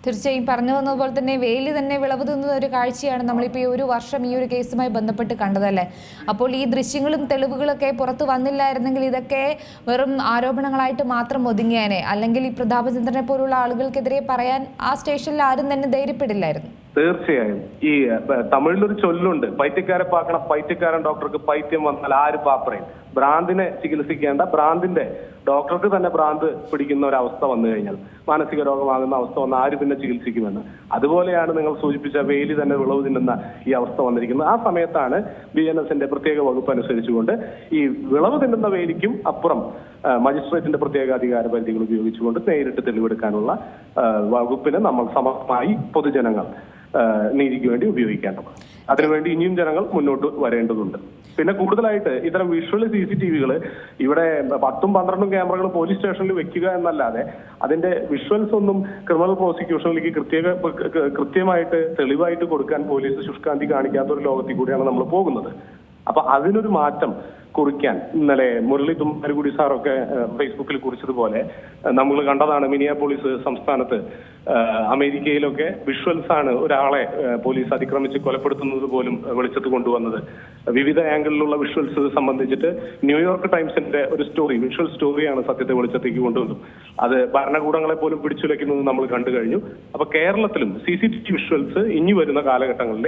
തീർച്ചയായും പറഞ്ഞു വന്നതുപോലെ തന്നെ വേലി തന്നെ വിളവ് തിന്നുന്ന ഒരു കാഴ്ചയാണ് നമ്മളിപ്പോൾ ഈ ഒരു വർഷം ഈ ഒരു കേസുമായി ബന്ധപ്പെട്ട് കണ്ടതല്ലേ. അപ്പോൾ ഈ ദൃശ്യങ്ങളും തെളിവുകളൊക്കെ പുറത്തു വന്നില്ലായിരുന്നെങ്കിൽ ഇതൊക്കെ വെറും ആരോപണങ്ങളായിട്ട് മാത്രം ഒതുങ്ങിയേനെ. അല്ലെങ്കിൽ ഈ പ്രതാപചന്ദ്രനെ പോലുള്ള ആളുകൾക്കെതിരെ പറയാൻ ആ സ്റ്റേഷനിൽ ആരും തന്നെ ധൈര്യപ്പെടില്ലായിരുന്നു. തീർച്ചയായും ഈ തമിഴിലൊരു ചൊല്ലുണ്ട്, പൈത്യക്കാരെ പാക്കണം പൈത്യക്കാരൻ ഡോക്ടർക്ക് പൈത്യം വന്നാൽ ആര് പാപ്പറയും. ഭ്രാന്തിനെ ചികിത്സിക്കേണ്ട ഭ്രാന്തിന്റെ ഡോക്ടർക്ക് തന്നെ ഭ്രാന്ത് പിടിക്കുന്ന ഒരു അവസ്ഥ വന്നു കഴിഞ്ഞാൽ, മാനസിക രോഗമാകുന്ന അവസ്ഥ വന്ന് ആര് പിന്നെ ചികിത്സിക്കുമെന്ന്. അതുപോലെയാണ് നിങ്ങൾ സൂചിപ്പിച്ച വേലി തന്നെ വിളവ് തിന്നുന്ന ഈ അവസ്ഥ വന്നിരിക്കുന്നത്. ആ സമയത്താണ് BNSന്റെ പ്രത്യേക വകുപ്പ് അനുസരിച്ചുകൊണ്ട് ഈ വിളവ് തിന്നുന്ന വേലിക്കും അപ്പുറം മജിസ്ട്രേറ്റിന്റെ പ്രത്യേക അധികാര പരിധികൾ ഉപയോഗിച്ചുകൊണ്ട് നേരിട്ട് തെളിവെടുക്കാനുള്ള വകുപ്പിന് നമ്മൾ സമമായി പൊതുജനങ്ങൾ നീതിക്ക് വേണ്ടി ഉപയോഗിക്കേണ്ടത്. അതിനുവേണ്ടി ഇനിയും ജനങ്ങൾ മുന്നോട്ട് വരേണ്ടതുണ്ട്. പിന്നെ കൂടുതലായിട്ട് ഇത്തരം വിഷ്വൽ CCTVകൾ ഇവിടെ 10-12 ക്യാമറകൾ പോലീസ് സ്റ്റേഷനിൽ വെക്കുക എന്നല്ലാതെ അതിന്റെ വിഷ്വൽസ് ഒന്നും ക്രിമിനൽ പ്രോസിക്യൂഷനിലേക്ക് കൃത്യമായിട്ട് തെളിവായിട്ട് കൊടുക്കാൻ പോലീസ് ശുഷ്കാന്തി കാണിക്കാത്ത ഒരു ലോകത്തിൽ കൂടിയാണ് നമ്മൾ പോകുന്നത്. അപ്പൊ അതിനൊരു മാറ്റം കുറിക്കാൻ ഇന്നലെ മുരളി തുമ്മാരുകുടി സാറൊക്കെ ഫേസ്ബുക്കിൽ കുറിച്ചതുപോലെ നമ്മൾ കണ്ടതാണ്. മിനിയാപോളിസ് സംസ്ഥാനത്ത് അമേരിക്കയിലൊക്കെ വിഷ്വൽസ് ആണ് ഒരാളെ പോലീസ് അതിക്രമിച്ച് കൊലപ്പെടുത്തുന്നത് പോലും വെളിച്ചത്ത് കൊണ്ടുവന്നത്. വിവിധ ആംഗിളിലുള്ള വിഷ്വൽസ് സംബന്ധിച്ചിട്ട് ന്യൂയോർക്ക് ടൈംസിന്റെ ഒരു സ്റ്റോറി, വിഷ്വൽ സ്റ്റോറിയാണ് സത്യത്തെ വെളിച്ചത്തേക്ക് കൊണ്ടുവന്നത്. അത് ഭരണകൂടങ്ങളെ പോലും പിടിച്ചുലയ്ക്കുന്നത് നമ്മൾ കണ്ടു കഴിഞ്ഞു. അപ്പൊ കേരളത്തിലും CCTV വിഷ്വൽസ് ഇനി വരുന്ന കാലഘട്ടങ്ങളിൽ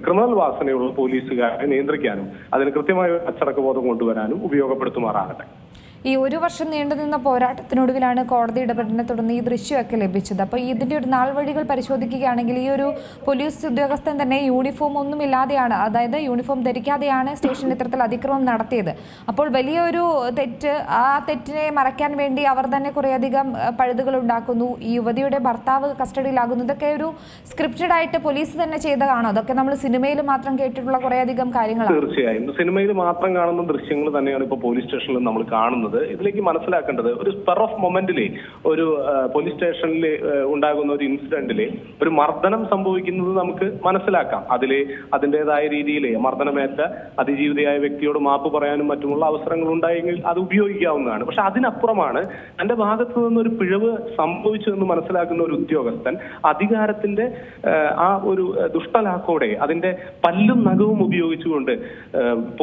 ക്രിമിനൽ വാസനയുള്ള പോലീസുകാരെ നിയന്ത്രിക്കാനും അതിന് കൃത്യമായ അച്ചടക്കബോധം കൊണ്ടുവരാനും ഉപയോഗപ്പെടുത്തുമാറാകട്ടെ. ഈ ഒരു വർഷം നീണ്ടുനിന്ന പോരാട്ടത്തിനൊടുവിലാണ് കോടതി ഇടപെടലിനെ തുടർന്ന് ഈ ദൃശ്യമൊക്കെ ലഭിച്ചത്. അപ്പോൾ ഇതിൻ്റെ ഒരു നാൾ വഴികൾ പരിശോധിക്കുകയാണെങ്കിൽ ഈ ഒരു പോലീസ് ഉദ്യോഗസ്ഥൻ തന്നെ യൂണിഫോം ഒന്നും ഇല്ലാതെയാണ്, അതായത് യൂണിഫോം ധരിക്കാതെയാണ് സ്റ്റേഷനിൽ ഇത്തരത്തിൽ അതിക്രമം നടത്തിയത്. അപ്പോൾ വലിയൊരു തെറ്റ്, ആ തെറ്റിനെ മറയ്ക്കാൻ വേണ്ടി അവർ തന്നെ കുറേയധികം പഴുതുകൾ ഉണ്ടാക്കുന്നു. ഈ യുവതിയുടെ ഭർത്താവ് കസ്റ്റഡിയിലാകുന്നു. ഇതൊക്കെ ഒരു സ്ക്രിപ്റ്റഡ് ആയിട്ട് പോലീസ് തന്നെ ചെയ്തതാണോ? അതൊക്കെ നമ്മൾ സിനിമയിൽ മാത്രം കേട്ടിട്ടുള്ള കുറേയധികം കാര്യങ്ങളാണ്. തീർച്ചയായും സിനിമയിൽ മാത്രം കാണുന്ന ദൃശ്യങ്ങൾ തന്നെയാണ് ഇപ്പോൾ പോലീസ് സ്റ്റേഷനിൽ നമ്മൾ കാണുന്നത്. ഇതിലേക്ക് മനസ്സിലാക്കേണ്ടത് ഒരു സ്പെർ ഓഫ് മൊമെന്റിലെ ഒരു പോലീസ് സ്റ്റേഷനിൽ ഉണ്ടാകുന്ന ഒരു ഇൻസിഡന്റിലെ ഒരു മർദ്ദനം സംഭവിക്കുന്നത് നമുക്ക് മനസ്സിലാക്കാം. അതിൻ്റെതായ രീതിയിൽ മർദ്ദനമേറ്റ അതിജീവിതയായ വ്യക്തിയോട് മാപ്പ് പറയാനും മറ്റുമുള്ള അവസരങ്ങൾ ഉണ്ടായെങ്കിൽ അത് ഉപയോഗിക്കാവുന്നതാണ്. പക്ഷെ അതിനപ്പുറമാണ് തന്റെ ഭാഗത്തു നിന്നൊരു പിഴവ് സംഭവിച്ചതെന്ന് മനസ്സിലാക്കുന്ന ഒരു ഉദ്യോഗസ്ഥൻ അധികാരത്തിന്റെ ആ ഒരു ദുഷ്ടലാക്കോടെ അതിന്റെ പല്ലും നഖവും ഉപയോഗിച്ചുകൊണ്ട്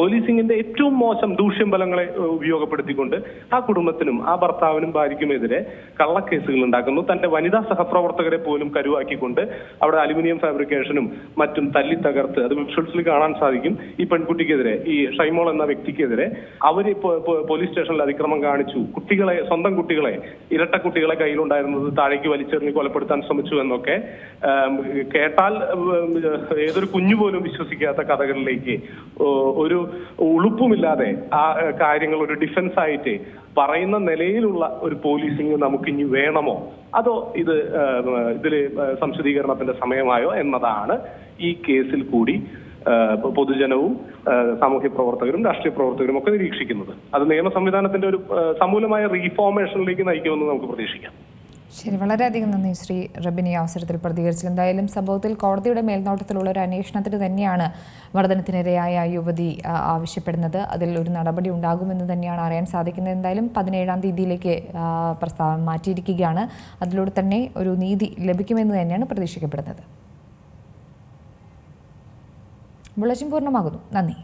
പോലീസിംഗിന്റെ ഏറ്റവും മോശം ദൂഷ്യബലങ്ങളെ ഉപയോഗപ്പെടുത്തിക്കൊണ്ട് ആ കുടുംബത്തിനും ആ ഭർത്താവിനും ഭാര്യയ്ക്കുമെതിരെ കള്ളക്കേസുകൾ ഉണ്ടാക്കുന്നു. തന്റെ വനിതാ സഹപ്രവർത്തകരെ പോലും കരുവാക്കിക്കൊണ്ട് അവിടെ അലുമിനിയം ഫാബ്രിക്കേഷനും മറ്റും തല്ലി തകർത്ത്, അത് വിഷ്വൽസിൽ കാണാൻ സാധിക്കും, ഈ പെൺകുട്ടിക്കെതിരെ, ഈ ഷൈമോൾ എന്ന വ്യക്തിക്കെതിരെ അവര് പോലീസ് സ്റ്റേഷനിൽ അതിക്രമം കാണിച്ചു. കുട്ടികളെ, സ്വന്തം കുട്ടികളെ, ഇരട്ട കുട്ടികളെ കയ്യിലുണ്ടായിരുന്നത് താഴേക്ക് വലിച്ചെറിഞ്ഞ് കൊലപ്പെടുത്താൻ ശ്രമിച്ചു എന്നൊക്കെ കേട്ടാൽ ഏതൊരു കുഞ്ഞു പോലും വിശ്വസിക്കാത്ത കഥകളിലേക്ക് ഒരു ഉളുപ്പുമില്ലാതെ ആ കാര്യങ്ങൾ ഒരു ഡിഫൻസ് ആയിട്ട് പറയുന്ന നിലയിലുള്ള ഒരു പോലീസിംഗ് നമുക്ക് ഇനി വേണമോ, അതോ ഇതില് സംശദീകരണത്തിന്റെ സമയമായോ എന്നതാണ് ഈ കേസിൽ കൂടി പൊതുജനവും സാമൂഹ്യ പ്രവർത്തകരും രാഷ്ട്രീയ പ്രവർത്തകരും ഒക്കെ നിരീക്ഷിക്കുന്നത്. അത് നിയമ സംവിധാനത്തിന്റെ ഒരു സമൂലമായ റീഫോർമേഷനിലേക്ക് നയിക്കുമെന്ന് നമുക്ക് പ്രതീക്ഷിക്കാം. ശരി, വളരെയധികം നന്ദി ശ്രീ റബിൻ ഈ അവസരത്തിൽ പ്രതികരിച്ചത്. എന്തായാലും സംഭവത്തിൽ കോടതിയുടെ മേൽനോട്ടത്തിലുള്ള ഒരു അന്വേഷണത്തിന് തന്നെയാണ് മർദ്ദനത്തിനിരയായ യുവതി ആവശ്യപ്പെടുന്നത്. അതിൽ ഒരു നടപടി ഉണ്ടാകുമെന്ന് തന്നെയാണ് അറിയാൻ സാധിക്കുന്നത്. എന്തായാലും 17-ാം തീയതിയിലേക്ക് പ്രസ്താവന മാറ്റിയിരിക്കുകയാണ്. അതിലൂടെ തന്നെ ഒരു നീതി ലഭിക്കുമെന്ന് തന്നെയാണ് പ്രതീക്ഷിക്കപ്പെടുന്നത്. ബുള്ളറ്റിൻ പൂർണ്ണമാകുന്നു. നന്ദി.